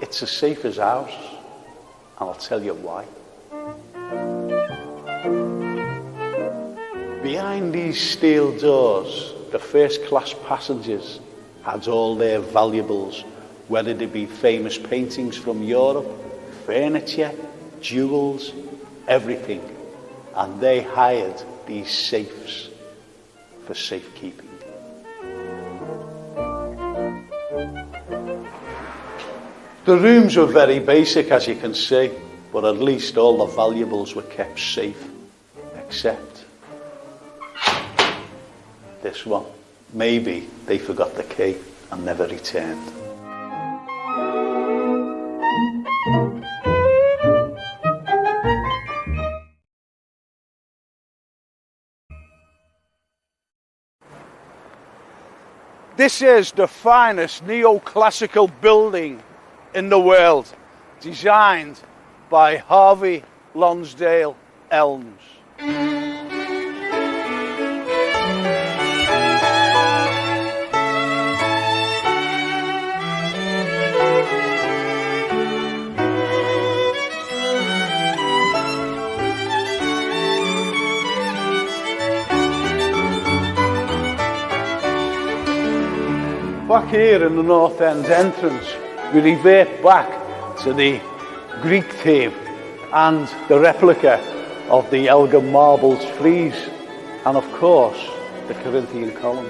it's as safe as ours, and I'll tell you why. Behind these steel doors, the first-class passengers had all their valuables, whether they be famous paintings from Europe, furniture, jewels, everything, and they hired these safes for safekeeping. The rooms were very basic, as you can see, but at least all the valuables were kept safe, except this one. Maybe they forgot the key and never returned. This is the finest neoclassical building in the world, designed by Harvey Lonsdale Elms. Back here in the North End entrance, we revert back to the Greek theme and the replica of the Elgin Marbles frieze, and of course the Corinthian columns.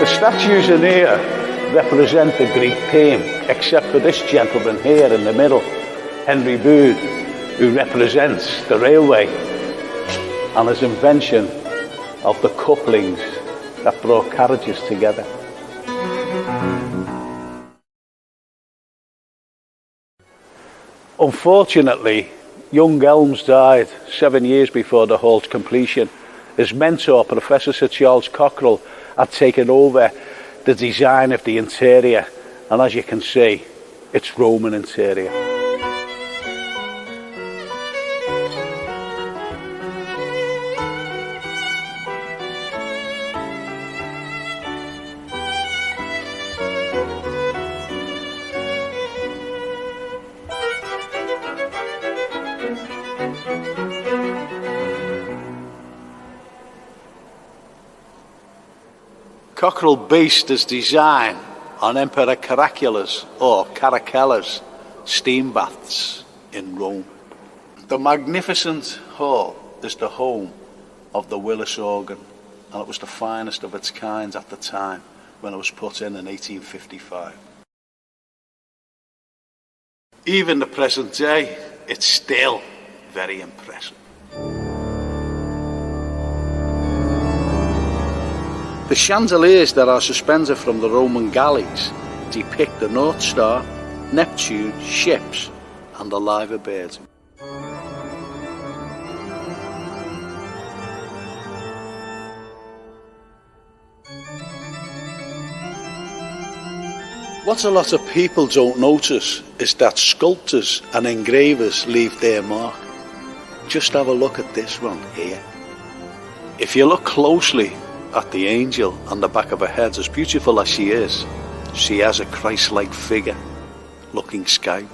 The statues in here represent the Greek theme, except for this gentleman here in the middle, Henry Bood, who represents the railway and his invention of the couplings that brought carriages together. Unfortunately, young Elms died 7 years before the hall's completion. His mentor, Professor Sir Charles Cockerell, had taken over the design of the interior, and as you can see, it's Roman interior. Cockerell based his design on Emperor Caracalla's steam baths in Rome. The magnificent hall is the home of the Willis organ, and it was the finest of its kind at the time when it was put in 1855. Even the present day, it's still very impressive. The chandeliers that are suspended from the Roman galleys depict the North Star, Neptune, ships, and the liver birds. What a lot of people don't notice is that sculptors and engravers leave their mark. Just have a look at this one here. If you look closely at the angel on the back of her head, as beautiful as she is, she has a Christ-like figure looking skyward.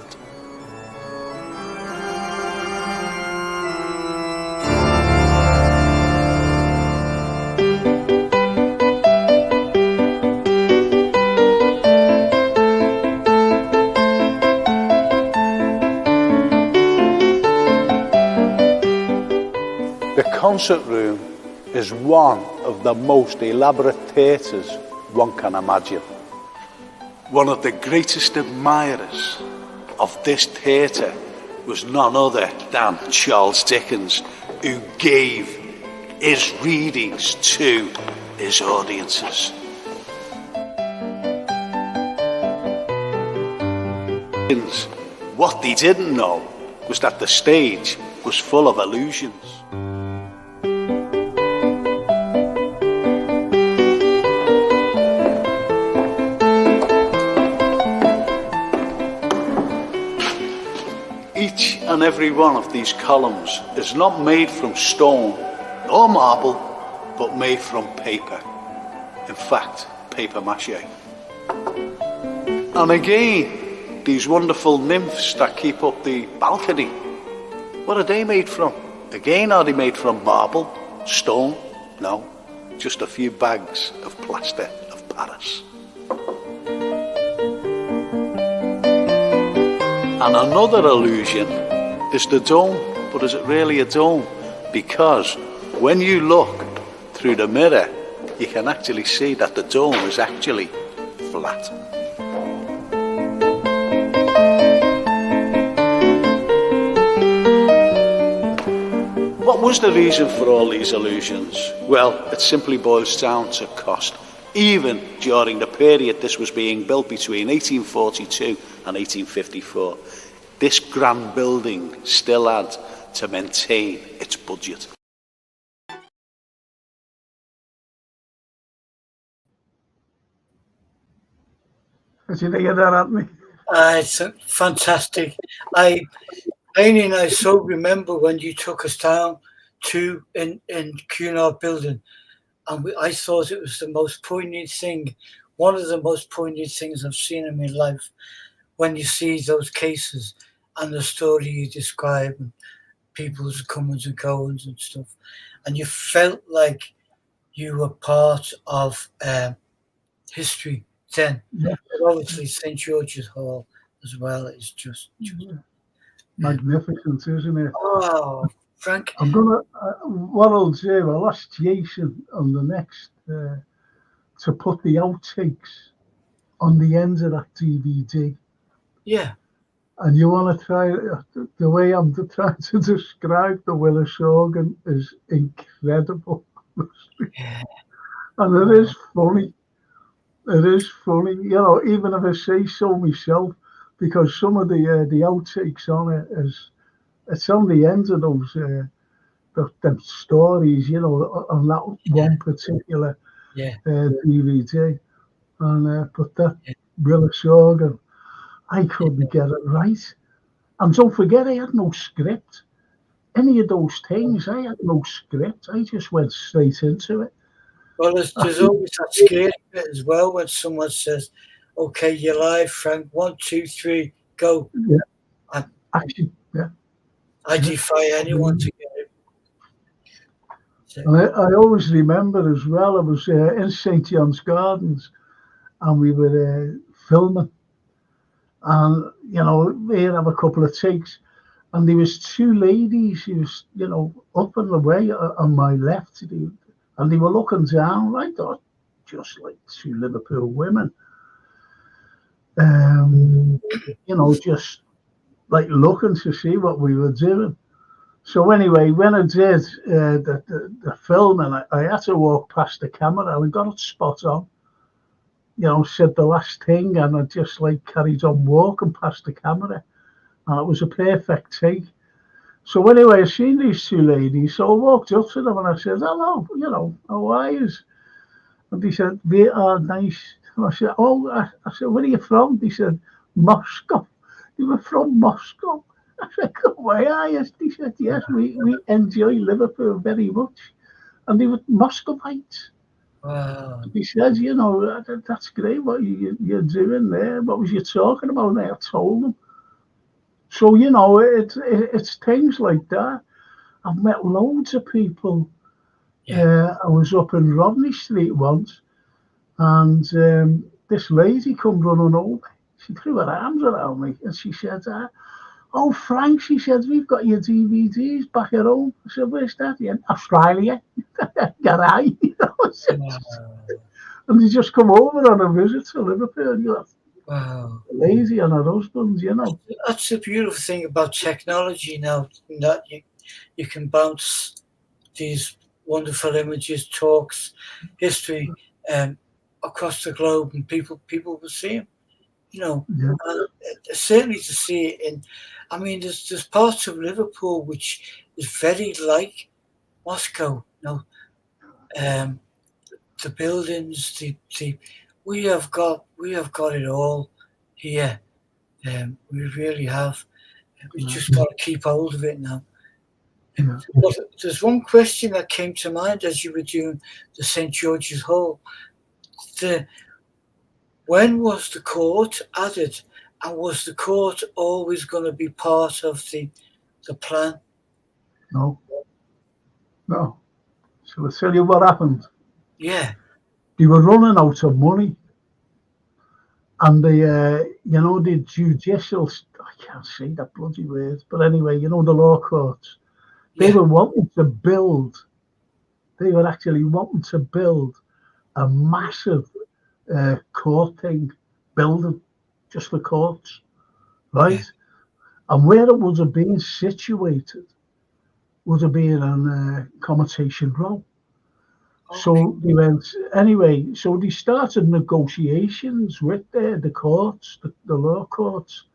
The concert room is one of the most elaborate theatres one can imagine. One of the greatest admirers of this theatre was none other than Charles Dickens, who gave his readings to his audiences. What they didn't know was that the stage was full of illusions. Each and every one of these columns is not made from stone or marble, but made from paper. In fact, paper mache. And again, these wonderful nymphs that keep up the balcony, what are they made from? Again, are they made from marble, stone? No, just a few bags of plaster of Paris. And another illusion is the dome. But is it really a dome? Because when you look through the mirror, you can actually see that the dome is actually flat. What was the reason for all these illusions? Well, it simply boils down to cost. Even during the period this was being built between 1842 and 1854, this grand building still had to maintain its budget. Did you think of that, Anthony? It's fantastic. I so remember when you took us down to in Cunard building, and I thought it was the most poignant thing, one of the most poignant things I've seen in my life, when you see those cases and the story you describe, and people's comings and goings and stuff, and you felt like you were part of history then. Yeah. But obviously St. George's Hall as well is just magnificent, isn't it? Oh, Frank. I'm gonna. What I'll do, I'll ask Jason on the next to put the outtakes on the end of that DVD. Yeah. And you want to try the way I'm trying to describe the Willis organ is incredible. Yeah. And it is funny. It is funny, you know, even if I say so myself, because some of the outtakes on it is, it's on the end of those them stories, you know, on that one particular. Yeah. DVD and put that Yeah. Willa Sorgan. I couldn't get it right. And don't forget, I had no script. Any of those things, I had no script. I just went straight into it. Well, there's always that scary bit as well when someone says, "Okay, you're live, Frank. 1, 2, 3, go." Yeah, And actually, yeah. I defy anyone to get it. So, And I always remember as well, I was in St. John's Gardens and we were filming. And, we'd have a couple of takes. And there was two ladies who was, up and away on my left. And they were looking down. I thought, just like two Liverpool women. Just like looking to see what we were doing. So anyway, when I did the film, and I had to walk past the camera, we got it spot on. Said the last thing, and I just like carried on walking past the camera, and it was a perfect take. So anyway, I seen these two ladies, so I walked up to them and I said, "Hello, how are you?" And they said, "We are nice." And I said, "Oh," I said, "Where are you from?" They said, "Moscow." They were from Moscow. I said, "Why are you?" They said, "Yes, we enjoy Liverpool very much." And they were Muscovites. wow. He said, "That's great what you're doing there. What was you talking about?" And I told them. So, it's things like that. I've met loads of people. Yeah. I was up in Rodney Street once, and this lady come running over. She threw her arms around me, and she said, "Oh, Frank," she said, "we've got your DVDs back at home." I said, "Where's that?" "In Australia." Garai. Wow. And they just come over on a visit to Liverpool. Wow. Lazy on her husband, That's the beautiful thing about technology now, that you can bounce these wonderful images, talks, history across the globe, and people will see them. Yeah, And certainly to see it in. I mean, there's parts of Liverpool which is very like Moscow. Um, the buildings, the we have got it all here. We really have. We yeah, just got to keep hold of it now. yeah. Well, there's one question that came to mind as you were doing the St. George's Hall. The, when was the court added, and was the court always going to be part of the plan? No, no. So I tell you what happened. Yeah, They were running out of money, and the judicial, I can't say that bloody word, but anyway, the law courts, they yeah, were wanting to build, they were actually wanting to build a massive court thing, building just for courts, yeah. right? And where it would have been situated would have been on Commutation Row. Okay. So they went anyway. So they started negotiations with the courts, the law courts,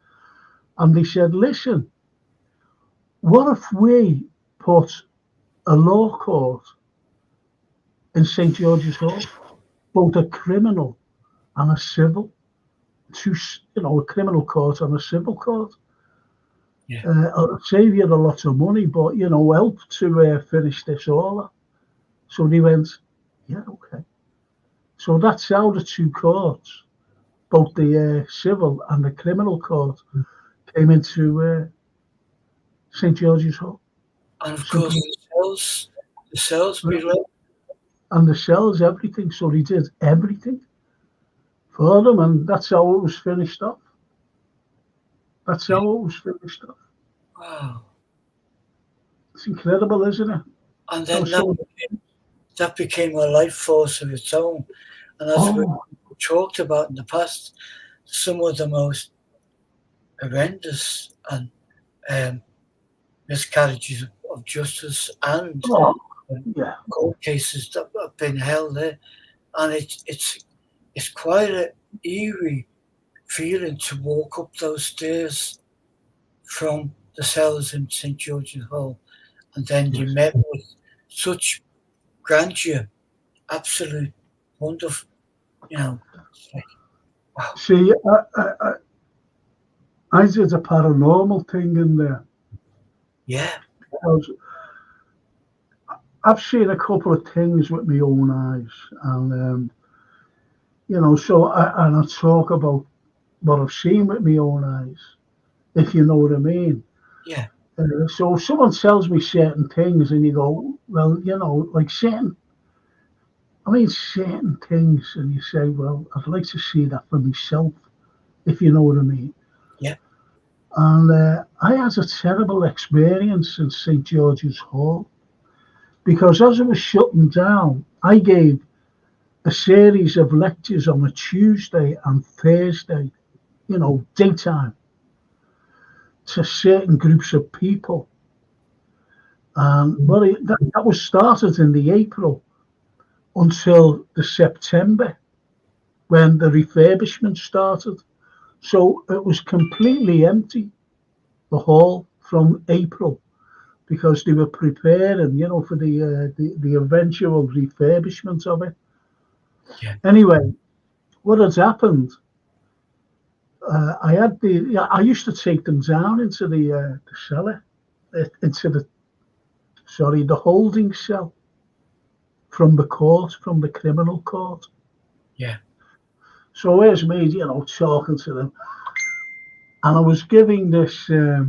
and they said, "Listen, what if we put a law court in St George's Hall, both a criminal and a civil, a criminal court and a civil court? Yeah. It'll save you a lot of money, but help to finish this all up." So they went, "Yeah, okay." So that's how the two courts, both the civil and the criminal court, came into St George's Hall. And of course, Simple. the cells below. And the cells, everything. So they did everything for them, and that's how it was finished off. That's Yeah. how it was finished off. Wow. It's incredible, isn't it? And How then so? that became a life force of its own. And as we Oh, talked about in the past, some of the most horrendous and um, miscarriages of justice and oh, yeah, court cases that have been held there, and it's quite an eerie feeling to walk up those stairs from the cells in St George's Hall, and then you yes, met with such grandeur, absolute wonderful. You know, it's like, wow. See, I did a paranormal thing in there. Yeah. Because I've seen a couple of things with my own eyes, and so I talk about what I've seen with my own eyes, if you know what I mean. Yeah. So if someone tells me certain things, and you go, well, like certain things, and you say, well, I'd like to see that for myself, if you know what I mean. Yeah. And I had a terrible experience in St. George's Hall, because as it was shutting down, I gave a series of lectures on a Tuesday and Thursday, daytime, to certain groups of people. Well, that was started in the April until the September, when the refurbishment started. So it was completely empty, the hall, from April, because they were preparing, for the eventual refurbishment of it. Yeah. Anyway, what had happened? I used to take them down into the cellar, into the holding cell from the criminal court. Yeah. So where's me, talking to them, and I was giving this, I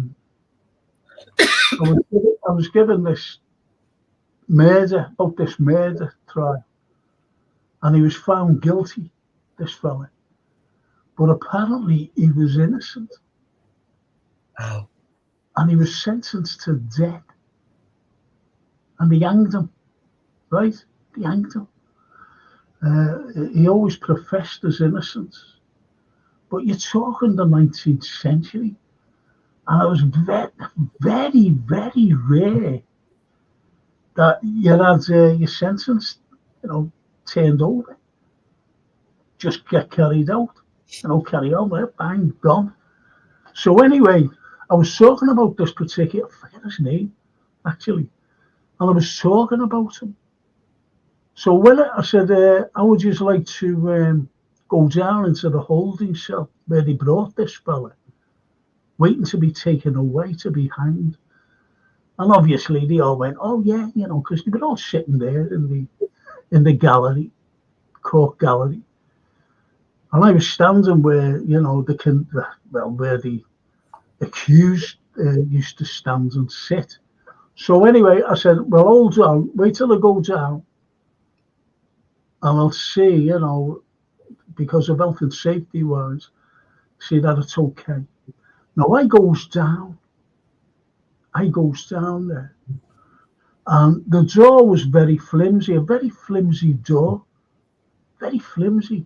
was giving this murder trial, and he was found guilty, this fella, but apparently he was innocent, Wow. and he was sentenced to death, and they hanged him, right? They hanged him. He always professed his innocence, but you're talking the 19th century, and it was very, very, very rare that you had your sentence, turned over, just get carried out, carry on with it, bang, gone. So anyway, I was talking about this particular, I forget his name, actually, and I was talking about him. So when I said, I would just like to go down into the holding cell where they brought this fella, waiting to be taken away to be hanged. And obviously they all went, oh yeah, because they were all sitting there in the gallery, court gallery. And I was standing where, where the accused used to stand and sit. So anyway, I said, well, hold on, wait till I go down, and I'll see, because of health and safety wise, see that it's okay. Now I goes down there, and the door was very flimsy, a very flimsy door, very flimsy.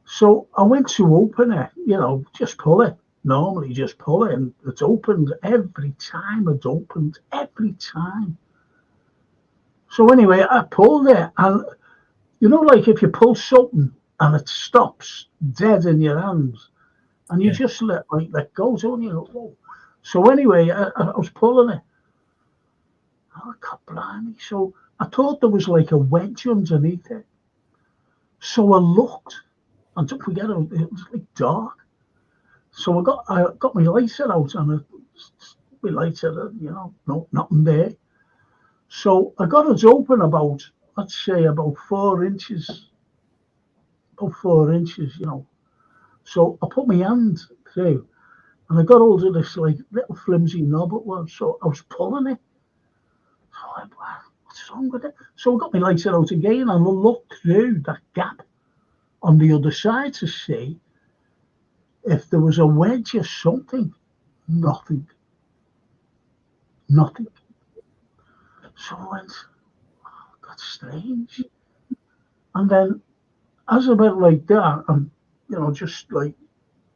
So I went to open it, just pull it. Normally just pull it, and it's opened every time. It's opened every time. So anyway, I pulled it, and like if you pull something and it stops dead in your hands, and you just let go, don't you? Whoa. So anyway, I was pulling it. Oh, God blimey. So I thought there was like a wedge underneath it. So I looked, and don't forget, it was like dark. So I got my lighter out, and my lighter, no, nothing there. So I got it open about, let's say, about 4 inches. About 4 inches, So I put my hand through, and I got hold of this like little flimsy knob it was. So I was pulling it. So I went, wow, what's wrong with it? So I got my lighter out again, and I looked through that gap on the other side to see if there was a wedge or something. Nothing. Nothing. So I went, oh, that's strange. And then as I went like that, and just like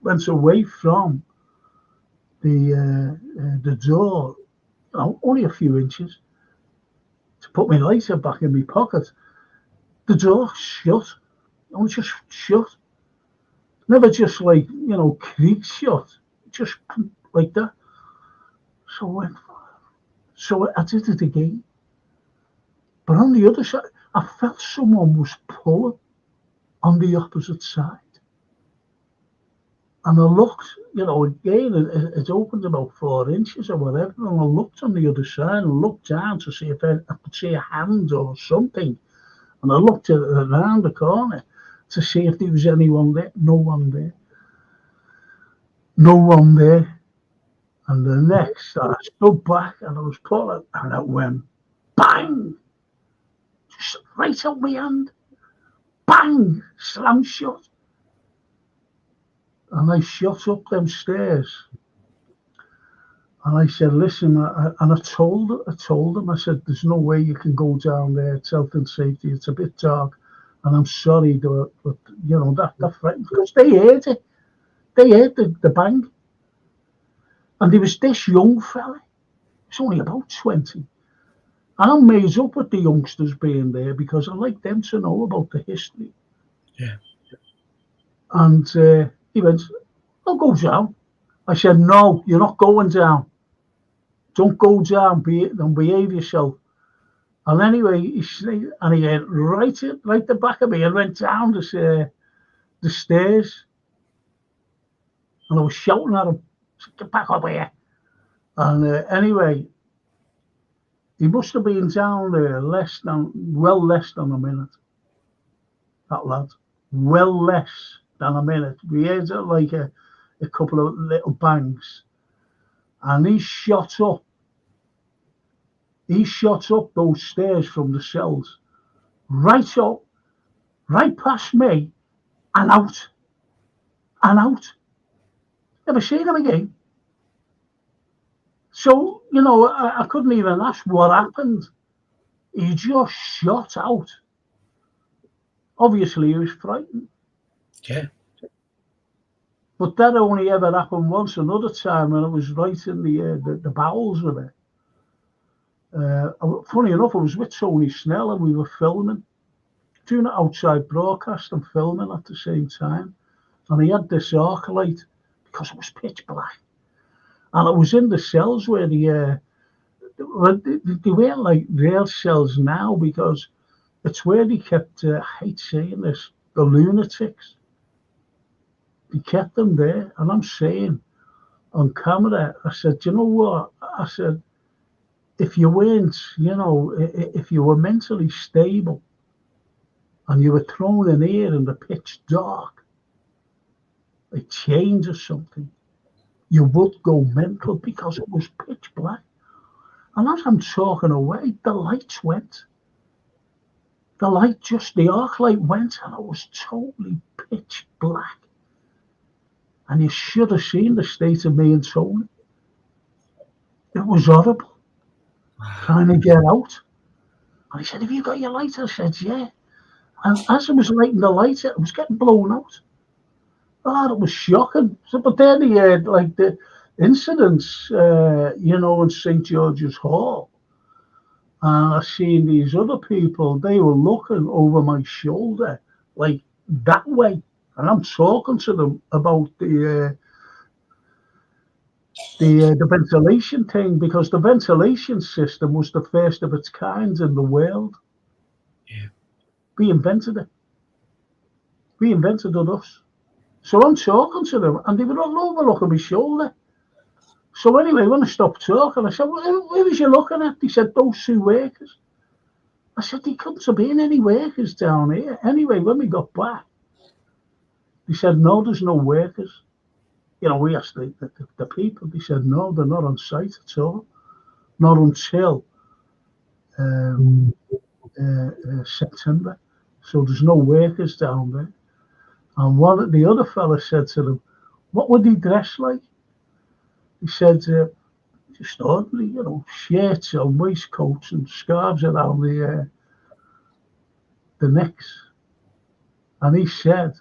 went away from the door, only a few inches, to put my lighter back in my pocket, the door shut. It was just shut. Never just like, creaked shut. Just like that. So I did it again. But on the other side, I felt someone was pulling on the opposite side. And I looked, again, it opened about 4 inches or whatever, and I looked on the other side and looked down to see if I could see a hand or something. And I looked around the corner to see if there was anyone there. No one there. No one there. And the next, I stood back and I was pulling, and it went bang! Just right on my hand. Bang! Slam shut. And I shot up them stairs. And I said, listen, and I told them, I said, there's no way you can go down there. It's health and safety. It's a bit dark. And I'm sorry, but that frightened, because they heard it. They heard the bang. And there was this young fella. He's only about 20. And I'm made up with the youngsters being there because I like them to know about the history. Yeah. And he went, I'll go down. I said, no, you're not going down. Don't go down, don't behave yourself. And anyway, he went right the back of me and went down the stairs. And I was shouting at him, get back up here. And anyway, he must have been down there less than a minute. That lad. Well less than a minute. We heard like a couple of little bangs. And he shot up. He shot up those stairs from the cells. Right up, right past me, and out. And out. Never seen him again. So, I couldn't even ask what happened. He just shot out. Obviously, he was frightened. Yeah. But that only ever happened once. Another time when I was right in the bowels of it. Funny enough, I was with Tony Snell and we were filming, doing an outside broadcast and filming at the same time. And he had this arc light because it was pitch black. And it was in the cells where they weren't like real cells now because it's where they kept, I hate saying this, the lunatics. They kept them there. And I'm saying on camera, I said, you know what? I said, if you weren't, if you were mentally stable and you were thrown in here in the pitch dark, a change or something, you would go mental because it was pitch black. And as I'm talking away, the lights went. The arc light went and it was totally pitch black. And you should have seen the state of me and Tony. It was horrible. Trying to get out. And he said, have you got your lighter? I said, yeah. And as I was lighting the lighter, it was getting blown out. Oh, it was shocking. So, but then he had like the incidents, in St. George's Hall. And I seen these other people, they were looking over my shoulder, like that way. And I'm talking to them about the ventilation thing, because the ventilation system was the first of its kind in the world. Yeah. We invented it. We invented us. So I'm talking to them, and they were all over looking my shoulder. So anyway, when I stopped talking, I said, well, who was you looking at? They said, those 2 workers. I said, there couldn't have been any workers down here. Anyway, when we got back, they said, no, there's no workers. We asked the people. They said, no, they're not on site at all. Not until September. So there's no workers down there. And one of the other fellas said to them, what would he dress like? He said, just ordinary, shirts and waistcoats and scarves around the necks. And he said,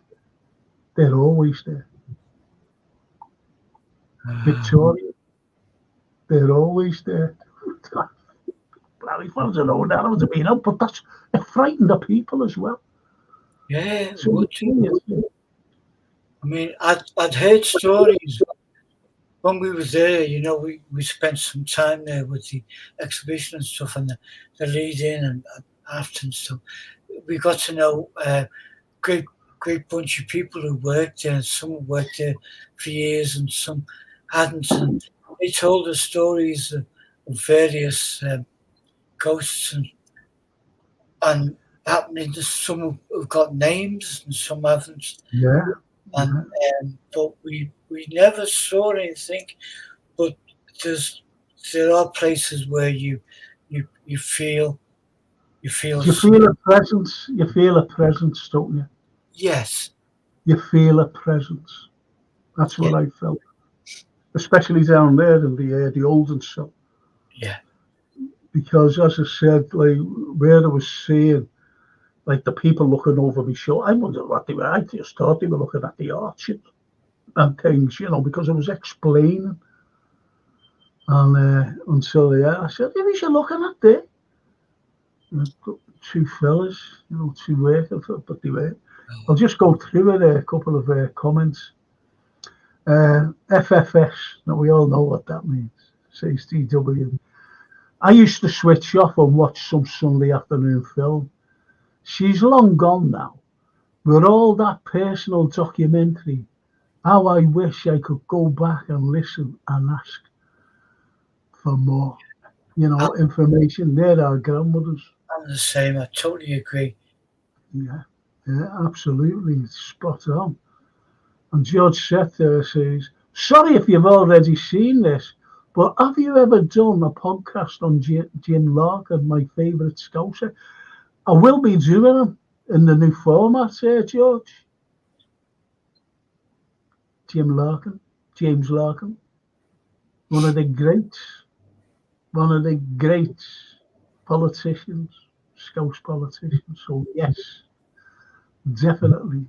they're always there. Victoria, they're always there. Bloody fans don't know that was a being out, but it frightened the people as well. Yeah, So I mean, I'd heard stories when we were there. We spent some time there with the exhibition and stuff, and the lead in, and after and stuff. We got to know great bunch of people who worked there. Some worked there for years and some hadn't. And they told us stories of various ghosts and happening. Some have got names and some haven't. Yeah. And but we never saw anything. But there are places where you feel You feel a presence. You feel a presence, don't you? Yes. You feel a presence. That's what I felt, especially down there in the olden stuff. Yeah. Because as I said, like where I was seeing, like the people looking over my shoulder, I wondered what they were. I just thought they were looking at the arches and things, because I was explaining. And until I said, "Who is you looking at there?" And two fellas, two workers, but they were. I'll just go through it, a couple of comments. FFS, now we all know what that means, says DW. I used to switch off and watch some Sunday afternoon film. She's long gone now. With all that personal documentary, how I wish I could go back and listen and ask for more, information. They're our grandmothers. I'm the same. I totally agree. Yeah, absolutely. It's spot on. And George Seth says, sorry if you've already seen this, but have you ever done a podcast on Jim Larkin, my favourite Scouser? I will be doing them in the new format, George. James Larkin, one of the great politicians, Scouse politicians. So yes, definitely.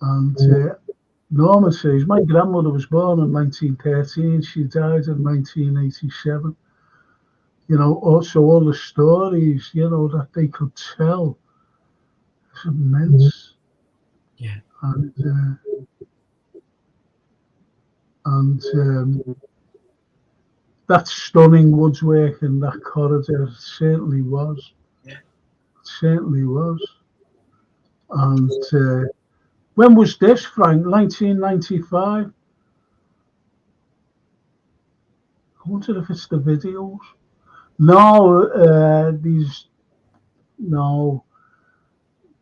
And Norman says, my grandmother was born in 1913. She died in 1987. Also all the stories, that they could tell. It's immense. Yeah. And that stunning woodwork in that corridor certainly was. Yeah. It certainly was. And when was this, Frank? 1995? I wonder if it's the videos. No,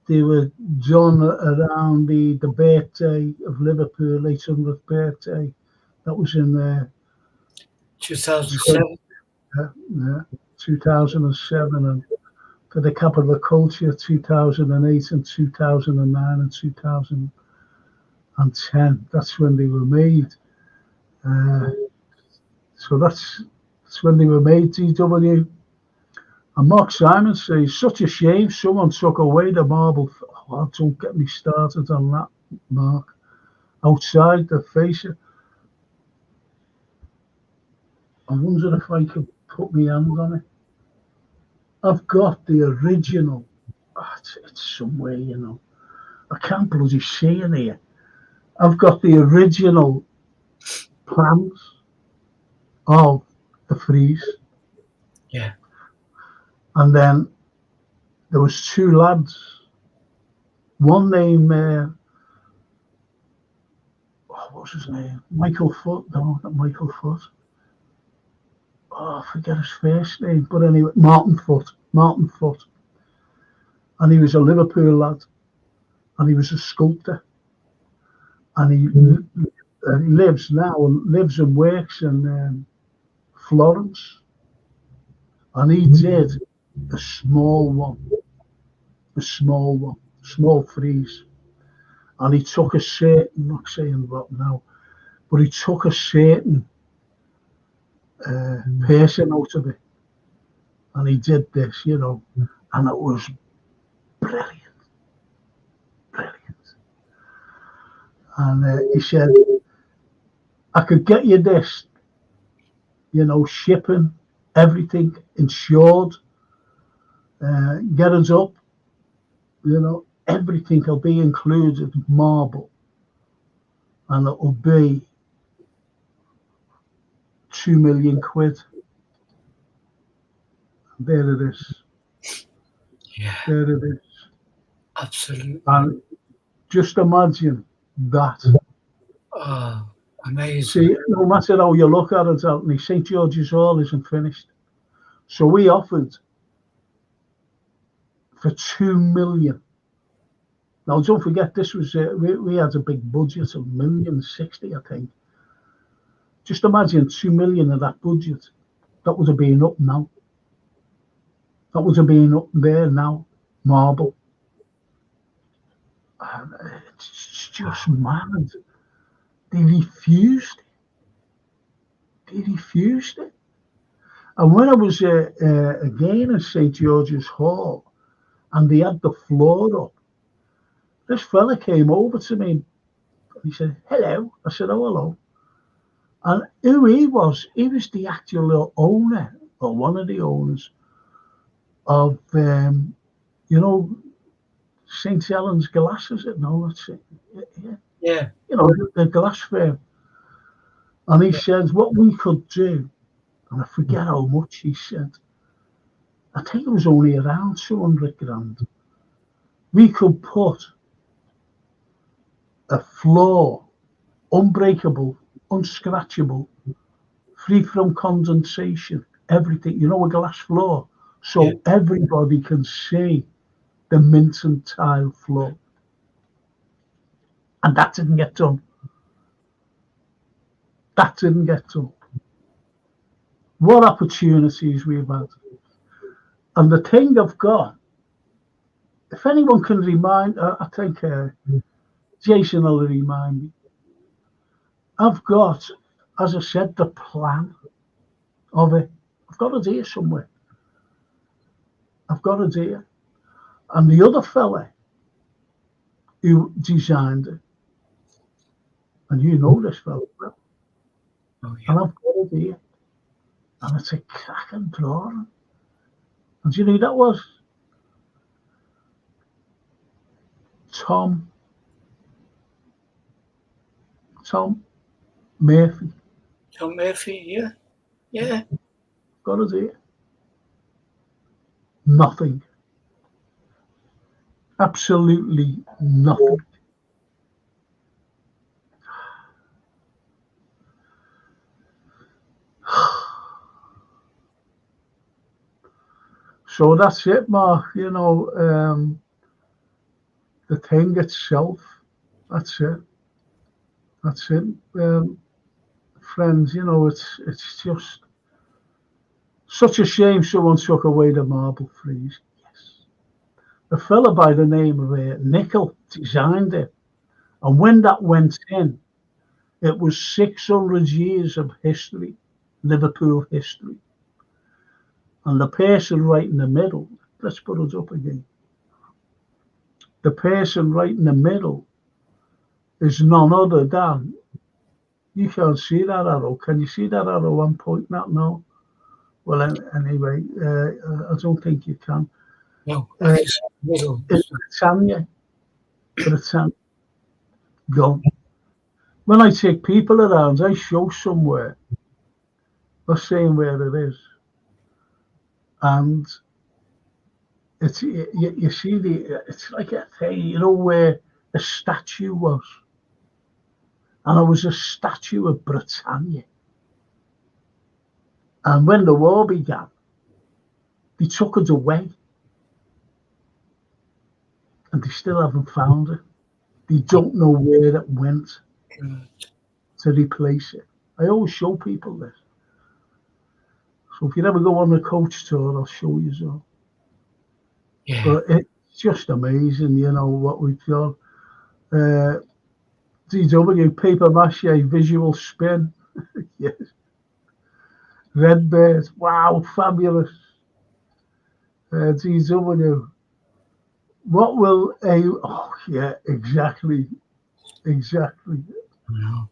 they were done around the birthday of Liverpool, 800th birthday. That was in 2007. Yeah, 2007, and for the Capital of Culture, 2008 and 2009 and 2010. That's when they were made. So that's when they were made, DW. And Mark Simon says, such a shame someone took away the marble. Oh, don't get me started on that, Mark. Outside the fascia. I wonder if I could put my hand on it. I've got the original. Oh, it's somewhere, I can't bloody see it here. I've got the original plans of the frieze. Yeah. And then there was two lads. One named, what was his name? Michael Foot. No, not Michael Foot. Oh, I forget his first name. But anyway, Martin Foot. And he was a Liverpool lad. And he was a sculptor. And he lives and works in Florence. And he did a small frieze. And he took a certain, I'm not saying what now, but he took a certain person out of it. And he did this, and it was brilliant. And he said, I could get you this, shipping, everything insured, get us up, everything will be included, marble, and it will be £2 million. There it is. Yeah, There it is. absolutely. And just imagine that. Oh, amazing. See, no matter how you look at it, Anthony, St. George's Hall isn't finished. So we offered for 2 million. Now, don't forget, this was we had a big budget of 1,060,000, I think. Just imagine 2 million of that budget. That would have been up now. That would have been up there now, marble. And it's just mad. They refused it. They refused it. And when I was again in St. George's Hall, and they had the floor up, this fella came over to me and he said, "Hello." I said, "Oh, hello." And who he was the actual owner, or one of the owners, of, St. Helens Glass, is it? No, that's it. Yeah. The glass firm. And he said, what we could do, and I forget how much he said, I think it was only around 200 grand. We could put a floor, unbreakable, unscratchable, free from condensation, everything, a glass floor, so everybody can see the Minton tile floor. And that didn't get done. That didn't get done. What opportunities we've had. And the thing I've got, if anyone can remind, I think Jason will remind me, I've got, as I said, the plan of it. I've got it here somewhere. I've got it here. And the other fella who designed it, and you know this fella well, and I've got it here. And it's a cracking drawing. And do you know who that was? Tom Murphy. Tom Murphy, yeah. Yeah. Got it here. Nothing. Absolutely nothing. So that's it, Mark. The thing itself. That's it. That's it. Friends, it's just such a shame someone took away the marble frieze. Yes. A fella by the name of Nickel designed it. And when that went in, it was 600 years of history, Liverpool history. And the person right in the middle, let's put it up again. The person right in the middle is none other than, you can't see that arrow. Can you see that arrow I'm pointing at? No. Well, anyway, I don't think you can. No, middle. It's Britannia. Gone. When I take people around, I show somewhere, not saying where it is, and it's you see it's like a thing, where a statue was, and it was a statue of Britannia. And when the war began, they took it away, and they still haven't found it. They don't know where it went to replace it. I always show people this. So if you ever go on the coach tour, I'll show you so. Yeah. But it's just amazing, what we've done. DW, paper mache, visual spin. Yes. Redbird, wow, fabulous. DW. What will exactly.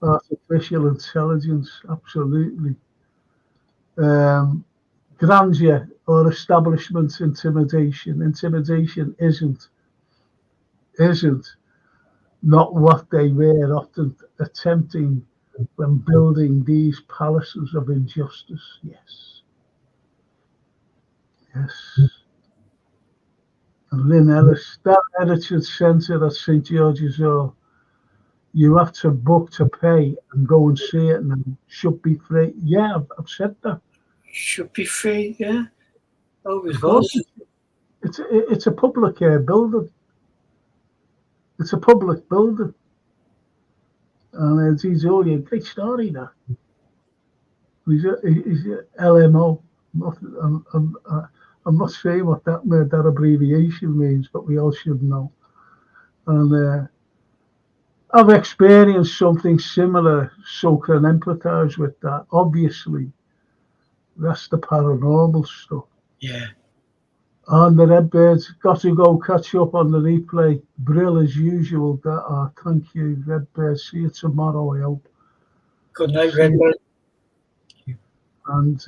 Artificial intelligence, absolutely. Grandeur or establishment intimidation. Intimidation isn't not what they were often attempting when building these palaces of injustice. Yes. Yes. And Lynn Ellis, that Heritage Centre at St George's Hall, you have to book to pay and go and see it now. Should be free. Yeah, I've said that. Should be free, yeah. Always Of course, was. it's a public building. It's a public building. And he's only a great story, that. He's a LMO. I'm not saying what that abbreviation means, but we all should know. And I've experienced something similar, so can empathise with that. Obviously, that's the paranormal stuff. Yeah. And the Redbirds got to go catch up on the replay. Brill as usual. Thank you, Redbirds. See you tomorrow, I hope. Good night, Redbird. And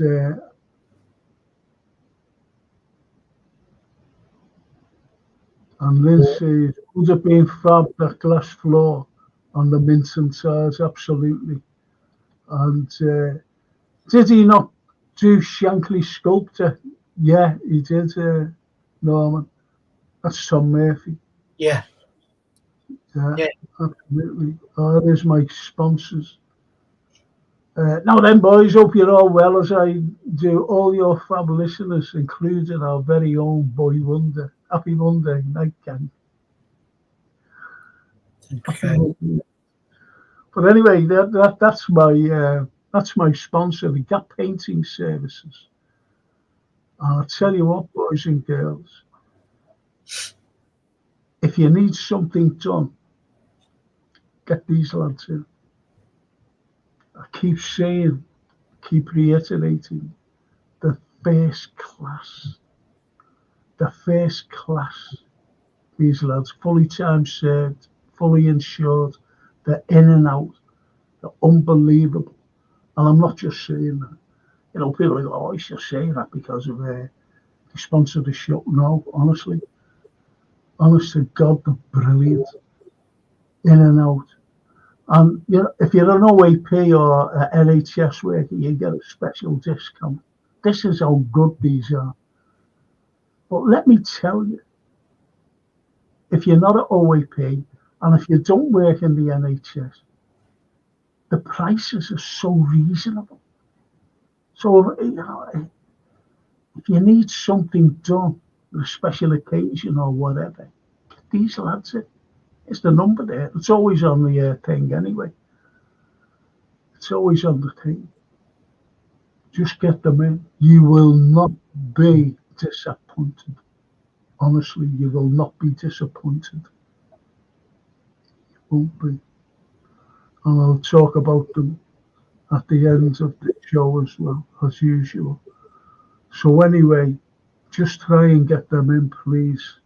Lynn says, would have been fab, that glass floor on the Minton tiles, absolutely. And did he not do Shankly Sculptor? Yeah, he did, Norman. That's Tom Murphy. Yeah. Yeah. Absolutely. Oh, there's my sponsors. Now then, boys, hope you're all well, as I do all your fab listeners, including our very own Boy Wonder. Happy Monday night, gang. Okay. But anyway, that's my sponsor, the Gap Painting Services. And I'll tell you what, boys and girls, if you need something done, get these lads in. I keep saying, keep reiterating, the first class. These lads, fully time served, fully insured, they're in and out, they're unbelievable. And I'm not just saying that. You know, people go, oh, I should say that because of they sponsor the show. No, honestly. Honest to God, they're brilliant. In and out. And you know, if you're an OAP or an NHS worker, you get a special discount. This is how good these are. But let me tell you, if you're not an OAP and if you don't work in the NHS, the prices are so reasonable. So, you know, if you need something done, a special occasion or whatever, get these lads in. It's the number there. It's always on the thing anyway. It's always on the thing. Just get them in. You will not be disappointed. Honestly, you will not be disappointed. You won't be. And I'll talk about them at the end of the show as well, as usual. So anyway, just try and get them in, please.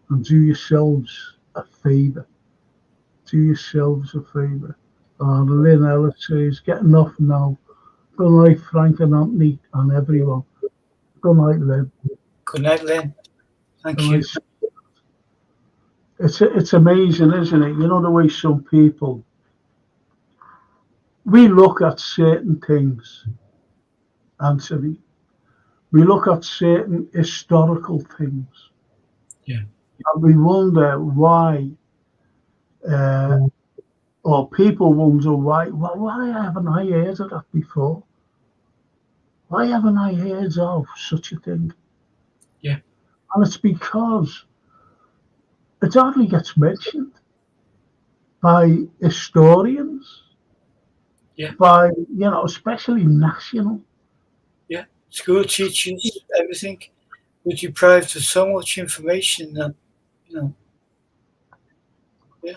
And do yourselves a favour. Do yourselves a favour. And Lynn Ellis says, getting off now. Good night, Frank and Anthony and everyone. Good night, Lynn. Good night, Lynn. Thank you. It's amazing, isn't it? You know the way some people, we look at certain things, Anthony. We look at certain historical things. Yeah. And we wonder why, or people wonder why, well, why haven't I heard of that before? Why haven't I heard of such a thing? Yeah. And it's because it hardly gets mentioned by historians, by, you know, especially national. Yeah, school teachers, everything. We're deprived of so much information that, you know. Yeah.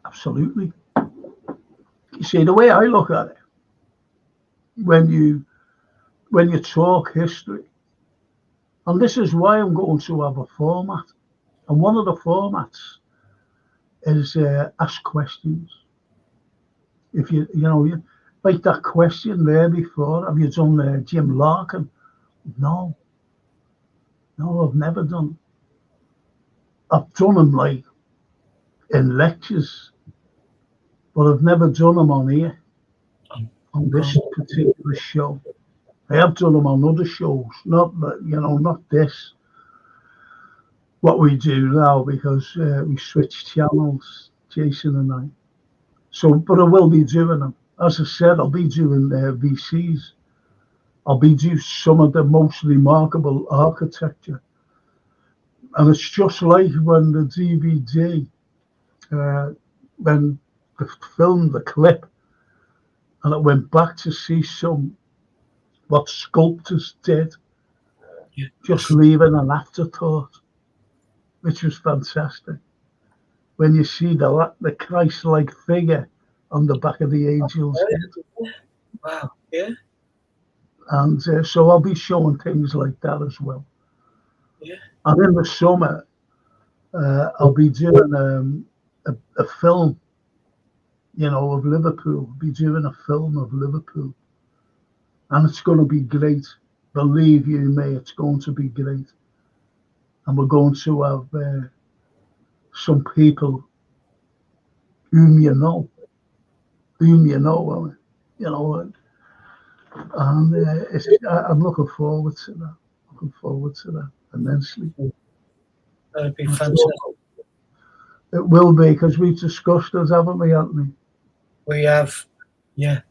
Absolutely. You see, the way I look at it, when you talk history, and this is why I'm going to have a format, and one of the formats is ask questions. If you like that question there before, have you done Jim Larkin? No, I've never done. I've done them like in lectures, but I've never done them on here, on this particular show. I have done them on other shows, not not this, what we do now, because we switch channels, Jason and I. So, but I will be doing them. As I said, I'll be doing VCs. I'll be doing some of the most remarkable architecture. And it's just like when the DVD, when the film, the clip, and I went back to see what sculptors did, Yeah. just leaving an afterthought, which was fantastic. When you see the Christ-like figure on the back of the angel's head. Wow. Yeah. And so I'll be showing things like that as well. Yeah. And in the summer, I'll be doing a film, of Liverpool. I'll be doing a film of Liverpool. And it's going to be great. Believe you me, it's going to be great. And we're going to have some people whom you know, and I'm looking forward to that. Looking forward to that immensely. That'd be fantastic. It will be, because we've discussed it, haven't we, Anthony? We have, yeah.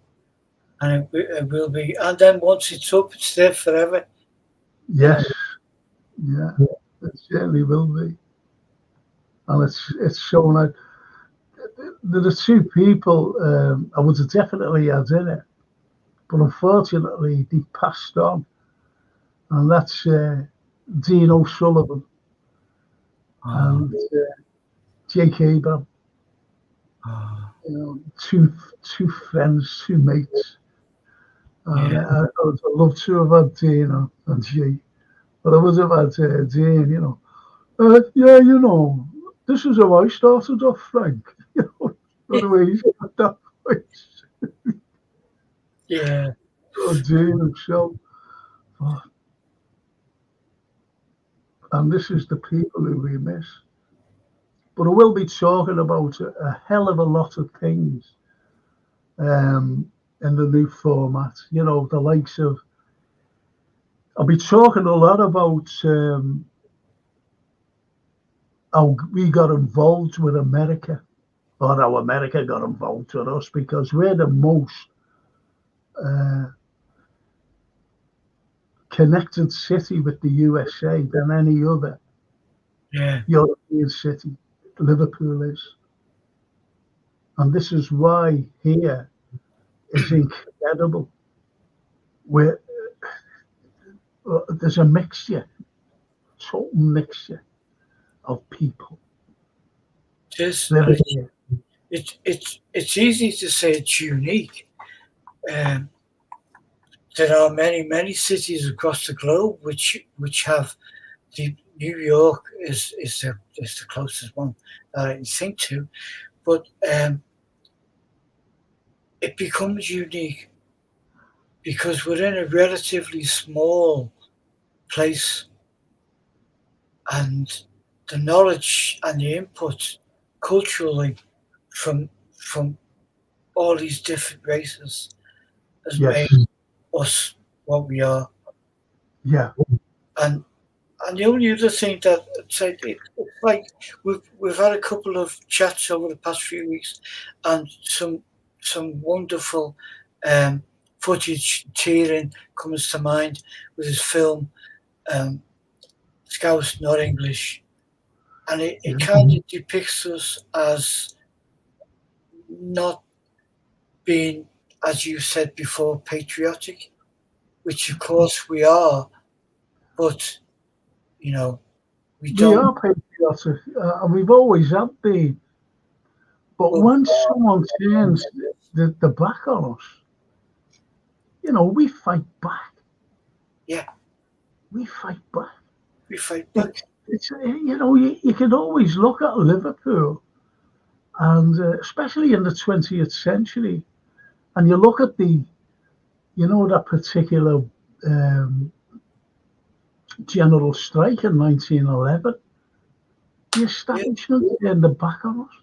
And it will be. And then once it's up, it's there forever. Yes. Yeah. It certainly will be. And it's shown that there are two people I would have definitely had in it, but unfortunately they passed on. And that's Dean O'Sullivan and Jake Abraham. Two friends, two mates. And I would love to have had Dean and Jake, but I would have had Dean. This is how I started off, Frank. The way he's got that voice. Yeah. Oh, Dean himself. And this is the people who we miss. But I will be talking about a hell of a lot of things in the new format. The likes of, I'll be talking a lot about how we got involved with America, or how America got involved with us, because we're the most connected city with the USA than any other European city. Liverpool is. And this is why here is incredible. There's a mixture, total mixture of people. It's easy to say it's unique. There are many cities across the globe which have New York is the closest one that I can think to, but it becomes unique because we're in a relatively small place, and the knowledge and the input culturally from all these different races has made us what we are. Yeah. And the only other thing that it's like we've had a couple of chats over the past few weeks, and some wonderful footage. Tearing comes to mind with his film Scouse Not English, and it kind of depicts us as not being, as you said before, patriotic, which of course we are, but we are patriotic, and we've always have been. But when someone turns the back on us, we fight back. Yeah. We fight back. We fight back. You can always look at Liverpool, and especially in the 20th century, and you look at that particular general strike in 1911, the establishment turned the back on us.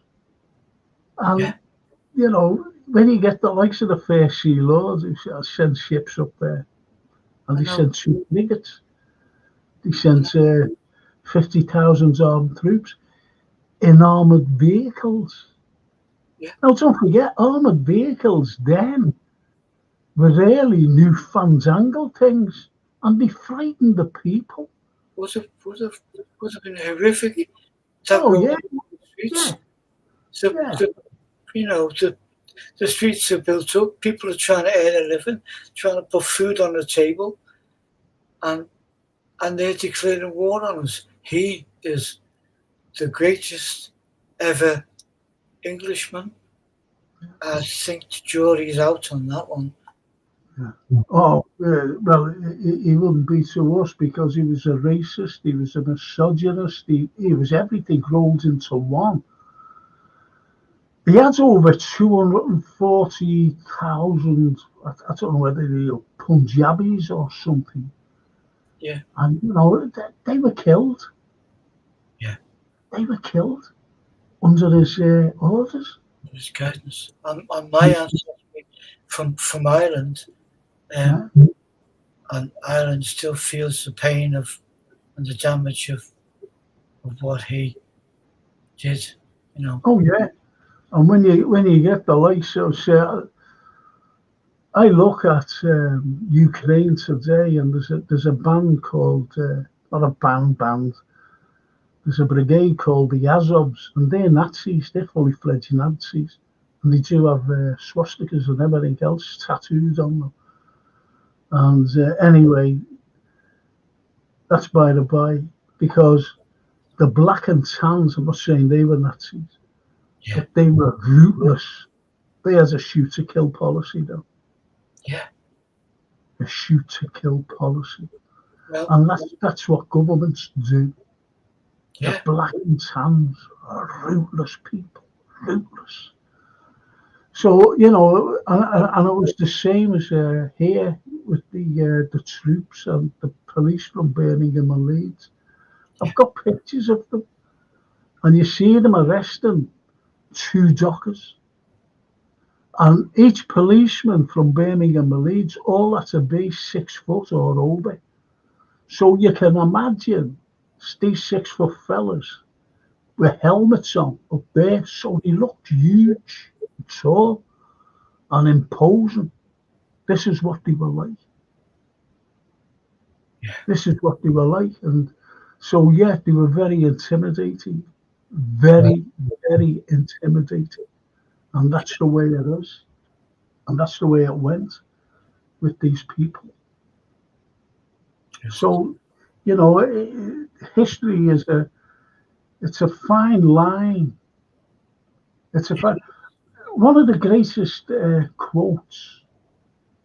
And, when you get the likes of the Fair Sea Lords who send ships up there, and I they know. sent 2 frigates. They sent 50,000 armed troops in armoured vehicles. Yeah. Now, don't forget, armoured vehicles then were really newfangled things, and they frightened the people. Would have been horrific to Oh, roll yeah, on the streets. yeah, So, yeah. the streets are built up. People are trying to earn a living, trying to put food on the table, and they're declaring war on us. He is the greatest ever Englishman. I think the jury's out on that one. Oh, well, he wouldn't be to us because he was a racist, he was a misogynist, he was everything rolled into one. He had over 240,000, I don't know whether they were Punjabis or something. Yeah. And, they were killed. Yeah. They were killed under his orders. His guidance. And my ancestry from Ireland, Yeah. and Ireland still feels the pain of and the damage of what he did. Oh, yeah. And when you get the likes of, I look at Ukraine today, and there's a band called not a band. There's a brigade called the Azovs, and they're Nazis. They're fully fledged Nazis, and they do have swastikas and everything else tattooed on them. And anyway, that's by the by, because the black and tans, I'm not saying they were Nazis, but they were ruthless. They had a shoot to kill policy, though. Yeah. A shoot to kill policy. Well, And that's what governments do. yeah. The black and tans are ruthless people, ruthless. So, and it was the same as here with the troops and the police from Birmingham and Leeds. I've got pictures of them, and you see them arresting 2 dockers. And each policeman from Birmingham and Leeds all had to be 6 foot or over. So you can imagine these 6 foot fellas with helmets on up there, so they looked huge, tall, and imposing. This is what they were like. Yeah. This is what they were like. And so, yeah, they were very intimidating. Very, very intimidating. And that's the way it is. And that's the way it went with these people. So, history is it's a fine line. One of the greatest quotes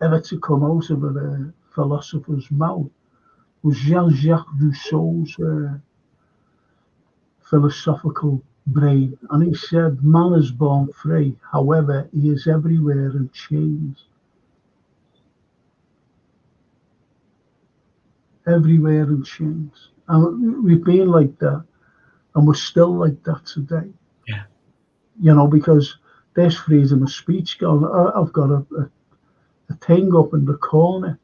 ever to come out of a philosopher's mouth was Jean-Jacques Rousseau's philosophical brain. And he said, man is born free, however, he is everywhere in chains. Everywhere in chains. And we've been like that, and we're still like that today. Yeah. Because there's freedom of speech going. I've got a thing up in the corner.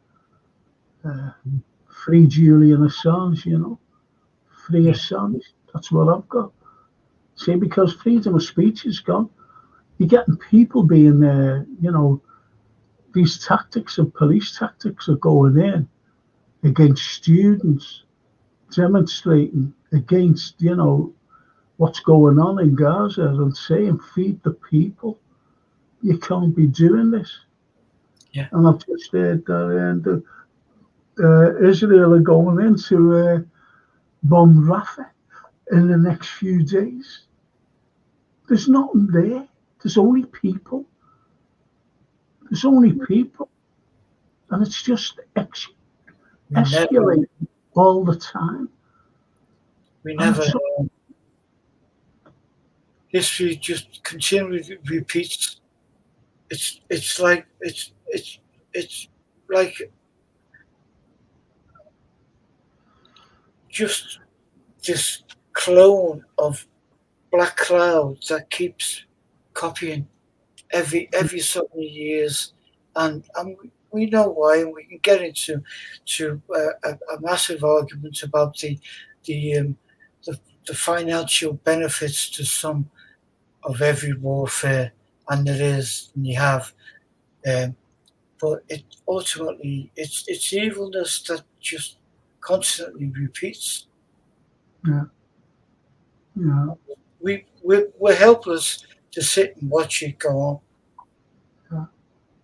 Free Julian Assange, free Assange. That's what I've got. See, because freedom of speech is gone. You're getting people being, these tactics and police tactics are going in against students, demonstrating against, what's going on in Gaza and saying, feed the people. You can't be doing this. Yeah. And I've just heard that Israel are going in to bomb Rafah in the next few days. There's nothing there. There's only people. There's only people. And it's just escalating all the time. We never. History just continually repeats. It's like just this clone of black clouds that keeps copying every so many years, and we know why, and we can get into a massive argument about the, um, the the financial benefits to some of every warfare, and there is, and you have, um, but it ultimately it's evilness that just constantly repeats. Yeah, yeah, We're helpless to sit and watch it go on. yeah.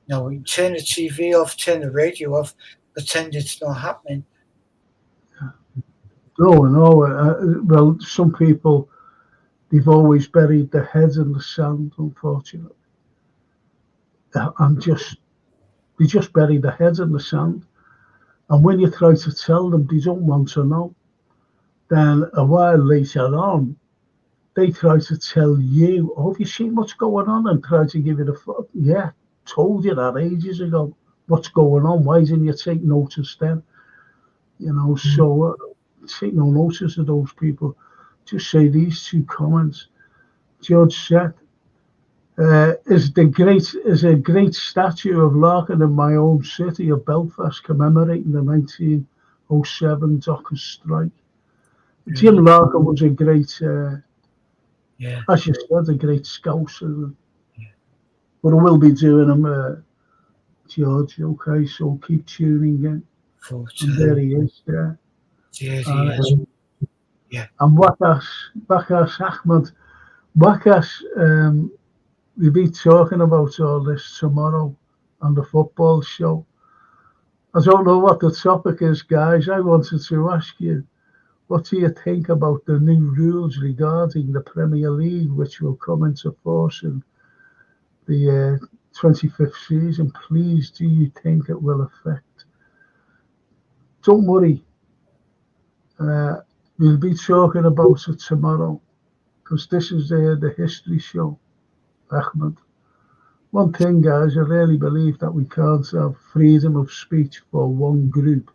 No, we turn the TV off, turn the radio off, pretend it's not happening. No, no. Well, some people, they've always buried their heads in the sand, unfortunately, and they just bury their heads in the sand. And when you try to tell them, they don't want to know. Then a while later on, they try to tell you, "Oh, have you seen what's going on?" and try to give you yeah, told you that ages ago. What's going on? Why didn't you take notice then? So take no notice of those people. Just say these two comments. George said, is a great statue of Larkin in my home city of Belfast commemorating the 1907 Dockers strike. Jim Larkin was a great, Yeah, as you said, a great scouser. But I will be doing him, George. Okay, so keep tuning in. for And there he is there. there he Uh, is. Yeah, and Wakas Ahmed, we'll be talking about all this tomorrow on the football show. I don't know what the topic is, guys. I wanted to ask you, what do you think about the new rules regarding the Premier League, which will come into force in the 25th season? Please, do you think it will affect? Don't worry. Uh, we'll be talking about it tomorrow because this is the history show, Ahmed. One thing, guys, I really believe that we can't have freedom of speech for one group,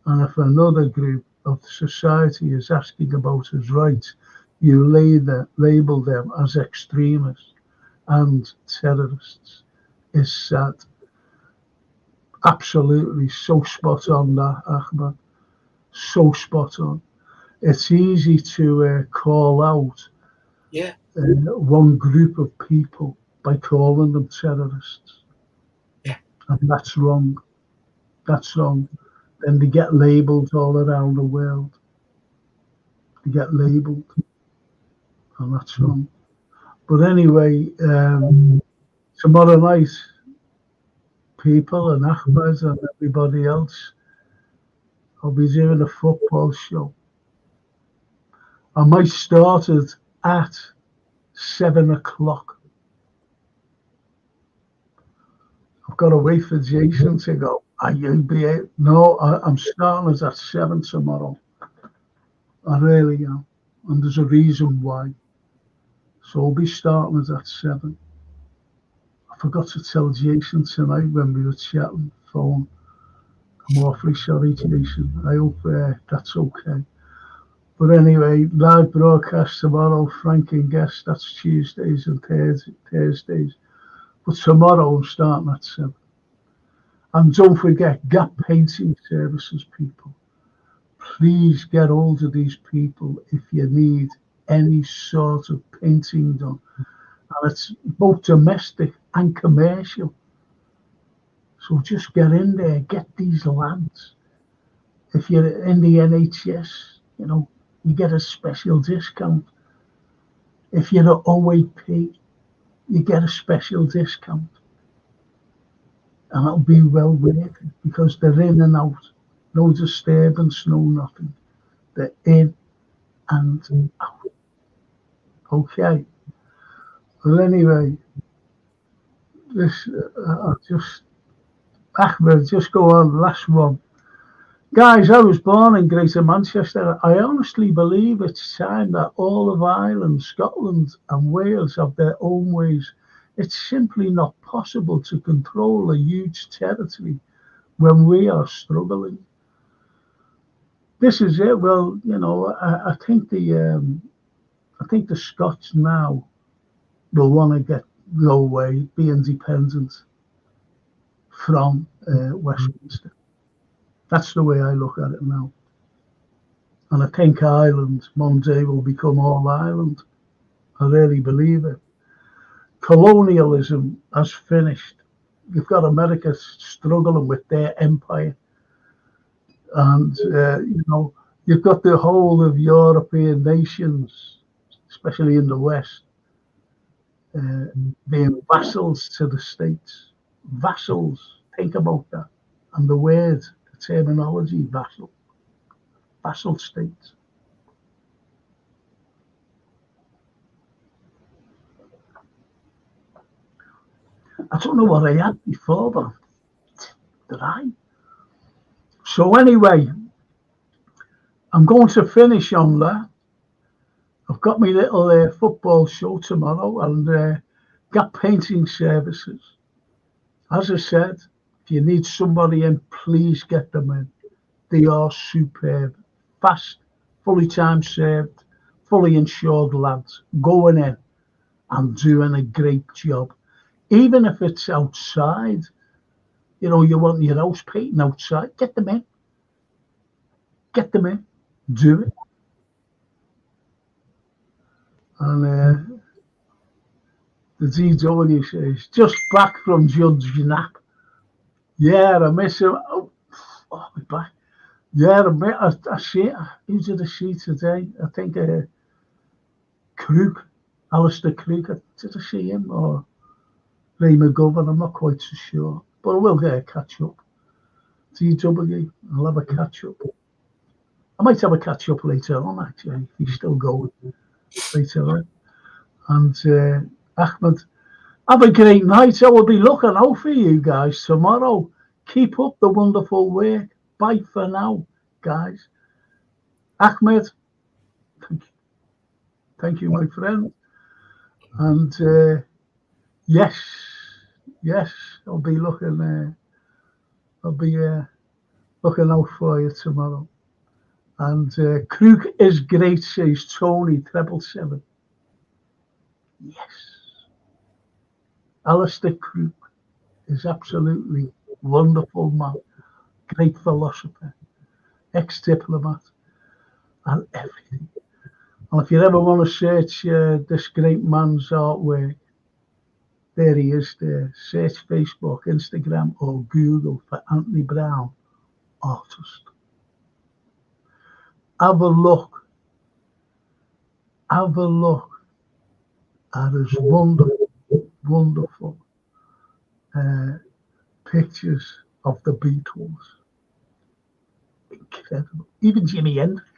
and if another group of society is asking about his rights, you label them as extremists and terrorists. Is sad. Absolutely so spot on that, Ahmed. So spot on. It's easy to call out yeah, one group of people by calling them terrorists, yeah. and that's wrong. That's wrong. Then they get labelled all around the world. They get labelled, and that's wrong. But anyway, tomorrow night, people and Ahmed and everybody else, I'll be doing a football show. I might start it at 7 o'clock. I've got to wait for Jason to go. Are you be able? No, I'm starting it at 7 tomorrow. I really am. And there's a reason why. So I'll be starting it at 7. I forgot to tell Jason tonight when we were chatting phone. I'm awfully sorry, Jason. I hope that's okay. But anyway, live broadcast tomorrow, Frank and guest. That's Tuesdays and Thursdays. But tomorrow I'm starting at 7. And don't forget, Gap Painting Services, people. Please get hold of these people if you need any sort of painting done. And it's both domestic and commercial. So just get in there, get these lads. If you're in the NHS, you get a special discount. If you're at OAP, you get a special discount. And it'll be well worth it because they're in and out. No disturbance, no nothing. They're in and out. Okay. Well, anyway, this Ahmed, just go on. Last one. Guys, I was born in Greater Manchester. I honestly believe it's time that all of Ireland, Scotland, and Wales have their own ways. It's simply not possible to control a huge territory when we are struggling. This is it. Well, I think the Scots now will want to go away, be independent. from Westminster. That's the way I look at it now. And I think Ireland one day will become all Ireland. I really believe it. Colonialism has finished. You've got America struggling with their empire. And, you've got the whole of European nations, especially in the West, being vassals to the states. Vassals, think about that. And the word, the terminology, vassal states. I don't know what I had before, but did I? So anyway, I'm going to finish on that. I've got my little football show tomorrow and got painting services. As I said, if you need somebody in, please get them in. They are superb. Fast, fully time served, fully insured lads going in and doing a great job. Even if it's outside, you want your house painting outside, get them in. Get them in. Do it. And the DW says, just back from Judge Knapp. Yeah, I miss him. Oh, we're back. Yeah, I see. Who did I see today? I think Krug, Alistair Krug. Did I see him or Ray McGovern? I'm not quite so sure, but I will get a catch up. DW, I'll have a catch up. I might have a catch up later on. Actually, if he's still going later on. And Ahmed, have a great night. I will be looking out for you guys tomorrow. Keep up the wonderful work. Bye for now, guys. Ahmed, thank you, my friend. And yes, I'll be looking. Looking out for you tomorrow. And Krug is great, says Tony 777. Yes, Alistair Krug is absolutely wonderful man, great philosopher, ex-diplomat, and everything. And if you ever want to search this great man's artwork, there he is there. Search Facebook, Instagram, or Google for Anthony Brown, artist. Have a look at his wonderful pictures of the Beatles. Incredible. Even Jimi Hendrix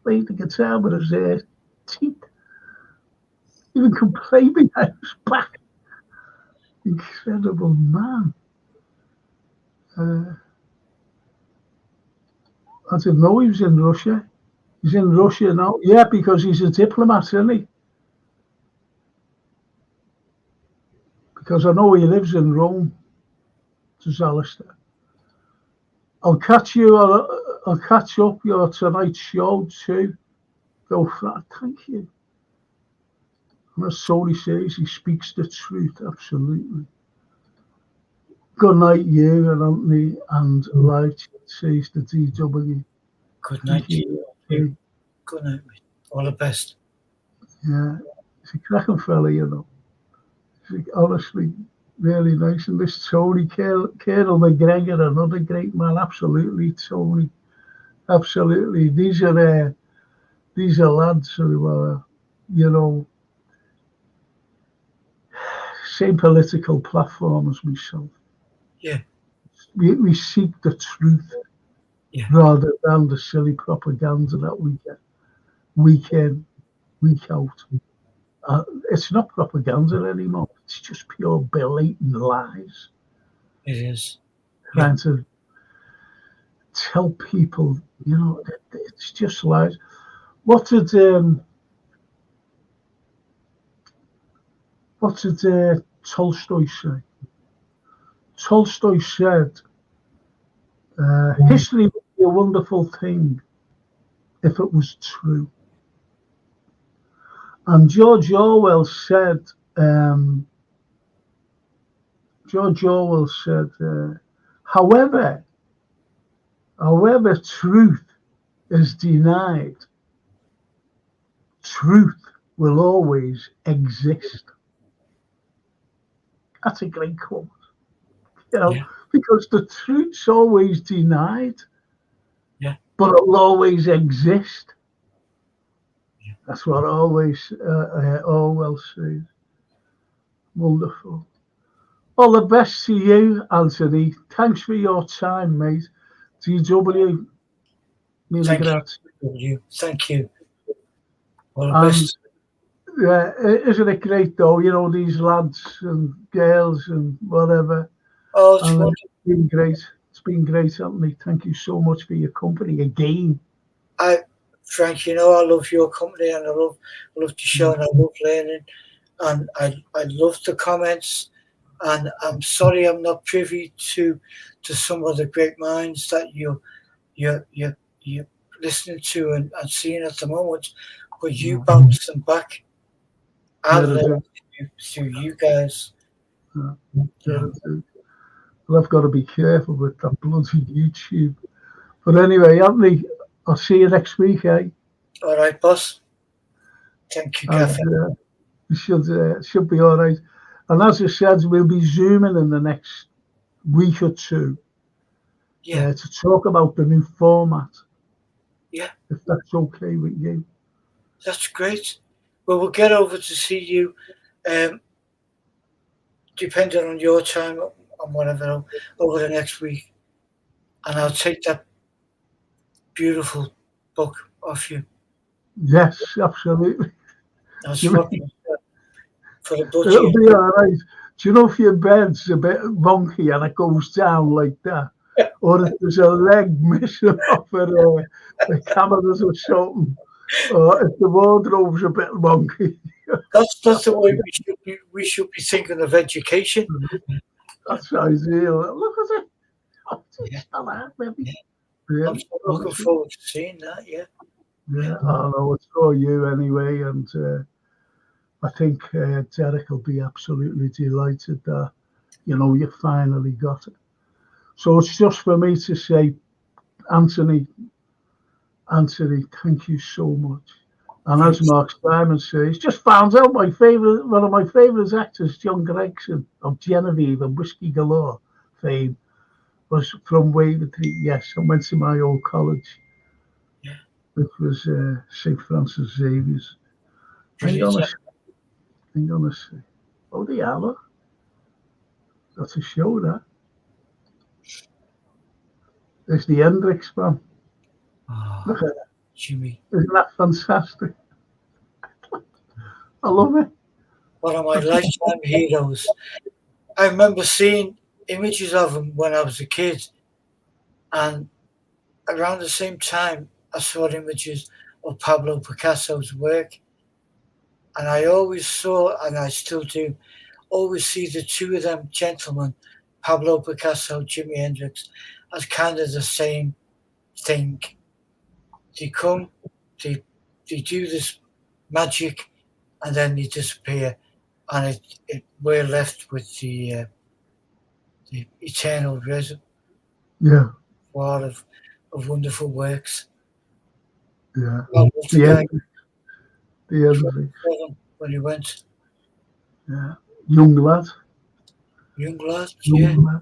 played the guitar with his teeth. Even could play behind his back. Incredible man. I didn't know he was in Russia. He's in Russia now. Yeah, because he's a diplomat, isn't he? Because I know he lives in Rome. Says Alistair. I'll catch up your tonight's show too. Go for that. Thank you. And as Tony says, he speaks the truth, absolutely. Good night, you and Anthony, and live says the DW. Good night to you. Good night, mate. All the best. Yeah, he's a cracking fella, He's honestly really nice. And this Tony Colonel McGregor, another great man, absolutely, Tony, absolutely. These are lads who are, same political platform as myself. Yeah. We seek the truth rather than the silly propaganda that we get week in, week out. It's not propaganda anymore. It's just pure blatant lies. It is. Trying to tell people, it's just lies. What did Tolstoy say? Tolstoy said, history would be a wonderful thing if it was true. And George Orwell said, George Orwell said, however truth is denied, truth will always exist. That's a great quote, Yeah. because the truth's always denied, Yeah. but it'll always exist. Yeah. That's what always Orwell says. Wonderful. All the best to you, Anthony. Thanks for your time, mate. DW, mille Thank grazie. you. Thank you. All the And best. isn't it great though? You know, these lads and girls and whatever. Oh, it's And wonderful. it's been great. It's been great, Anthony. Thank you so much for your company again. Frank, you know I love your company, and I love the show, and I love learning, and I love the comments, and I'm sorry I'm not privy to some of the great minds that you're listening to and seeing at the moment, but you bounce them back. I Yeah, learn through you guys. yeah, You yeah, know. well, I've got to be careful with that bloody YouTube. But anyway, Anthony, I'll see you next week, eh? All right, boss. Thank you, And Cafe. it should be all right. And as I said, we'll be zooming in the next week or two Yeah, to talk about the new format, yeah, if that's okay with you. that's great. Well, we'll get over to see you, depending on your time and whatever, over the next week, and I'll take that beautiful book off you. Yes, absolutely. I'll Jimmy, swap it for the it'll budgie. be all right. Do you know if your bed's a bit wonky and it goes down like that? Or if there's a leg missing off it, or the cameras or something, or if the wardrobe's a bit wonky. That's the way we should be thinking of education. That's ideal. Look at it. Oh, Yeah, it's still out, baby. yeah. I'm Really? so looking forward to seeing that. Yeah. Yeah, I know it's for you anyway, and I think Derek will be absolutely delighted that you finally got it. So it's just for me to say, Anthony, thank you so much. And as Thanks. Mark Simon says, just found out one of my favourite actors, John Gregson of Genevieve and Whiskey Galore fame, was from Wavertree. Yes, I went to my old college, Yeah. which was St Francis Xavier's. Hang Brilliant. on a second. Oh, the hour. That's a show, that. There's the Hendrix man. Look at that. Jimmy. Isn't that fantastic? I love it. One of my lifetime heroes. I remember seeing images of him when I was a kid, and around the same time, I saw images of Pablo Picasso's work, and I always saw, and I still do, always see the two of them gentlemen, Pablo Picasso, Jimi Hendrix, as kind of the same thing. They come, they do this magic, and then they disappear, and we're left with the eternal Yeah, reservoir of wonderful works. yeah. I love the guy The Hendrix. when he went. Yeah. Young lad. Young lad, yeah, Young lad.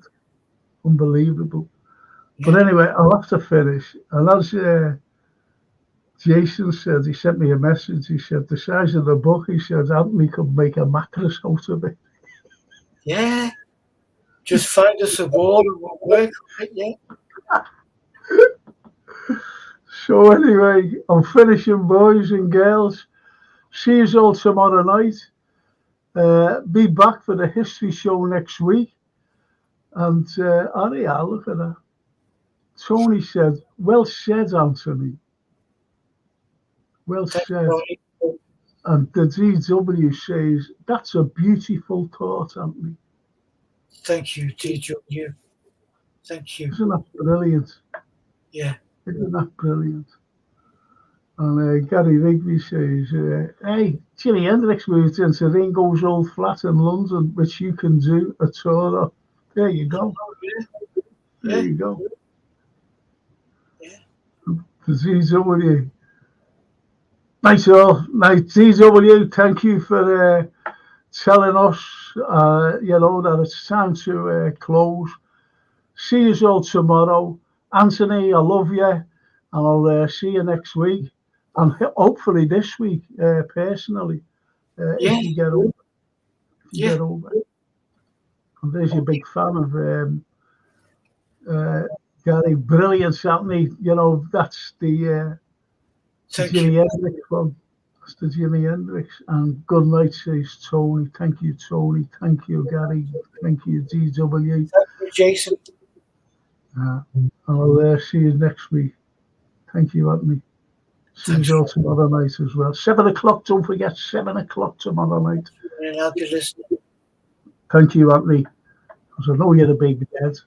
Unbelievable. But yeah. anyway, I'll have to finish. And as Jason said, he sent me a message. He said, the size of the book, he said, Anthony could make a mattress out of it. Yeah, just find us a wall and we'll work on it, yeah. So anyway, I'm finishing, boys and girls. See you all tomorrow night. Be back for the history show next week. And Ariel, look at that. Tony said, well said, Anthony. Well Thank said. you. And the DW says, that's a beautiful thought, Anthony. Thank you, DW. Thank you. Isn't that brilliant? Yeah. Isn't that brilliant? And Gary Rigby says, hey, Jimi Hendrix moved into Ringo's old flat in London, which you can do a tour of. There you go. There you go. The ZW. Nice all. Nice ZW. Thank you for telling us, that it's time to close. See you all tomorrow. Anthony, I love you. And I'll see you next week. And hopefully this week, personally, if you get over. Get over. And there's your big fan of Gary. Brilliant, Anthony. That's the Jimi Hendrix one. That's the Jimi Hendrix. And good night, says Tony. Thank you, Tony. Thank you, Gary. Thank you, DW. Thank you, Jason. I'll see you next week. Thank you, Anthony. See you all tomorrow night as well. 7 o'clock, don't forget, 7 o'clock tomorrow night. And I'll be listening. Thank you, Anthony. Because I know you're a big dad.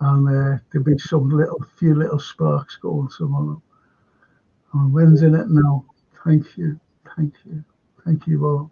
And there'll be few little sparks going tomorrow. And when's in it now? Thank you. Thank you. Thank you all.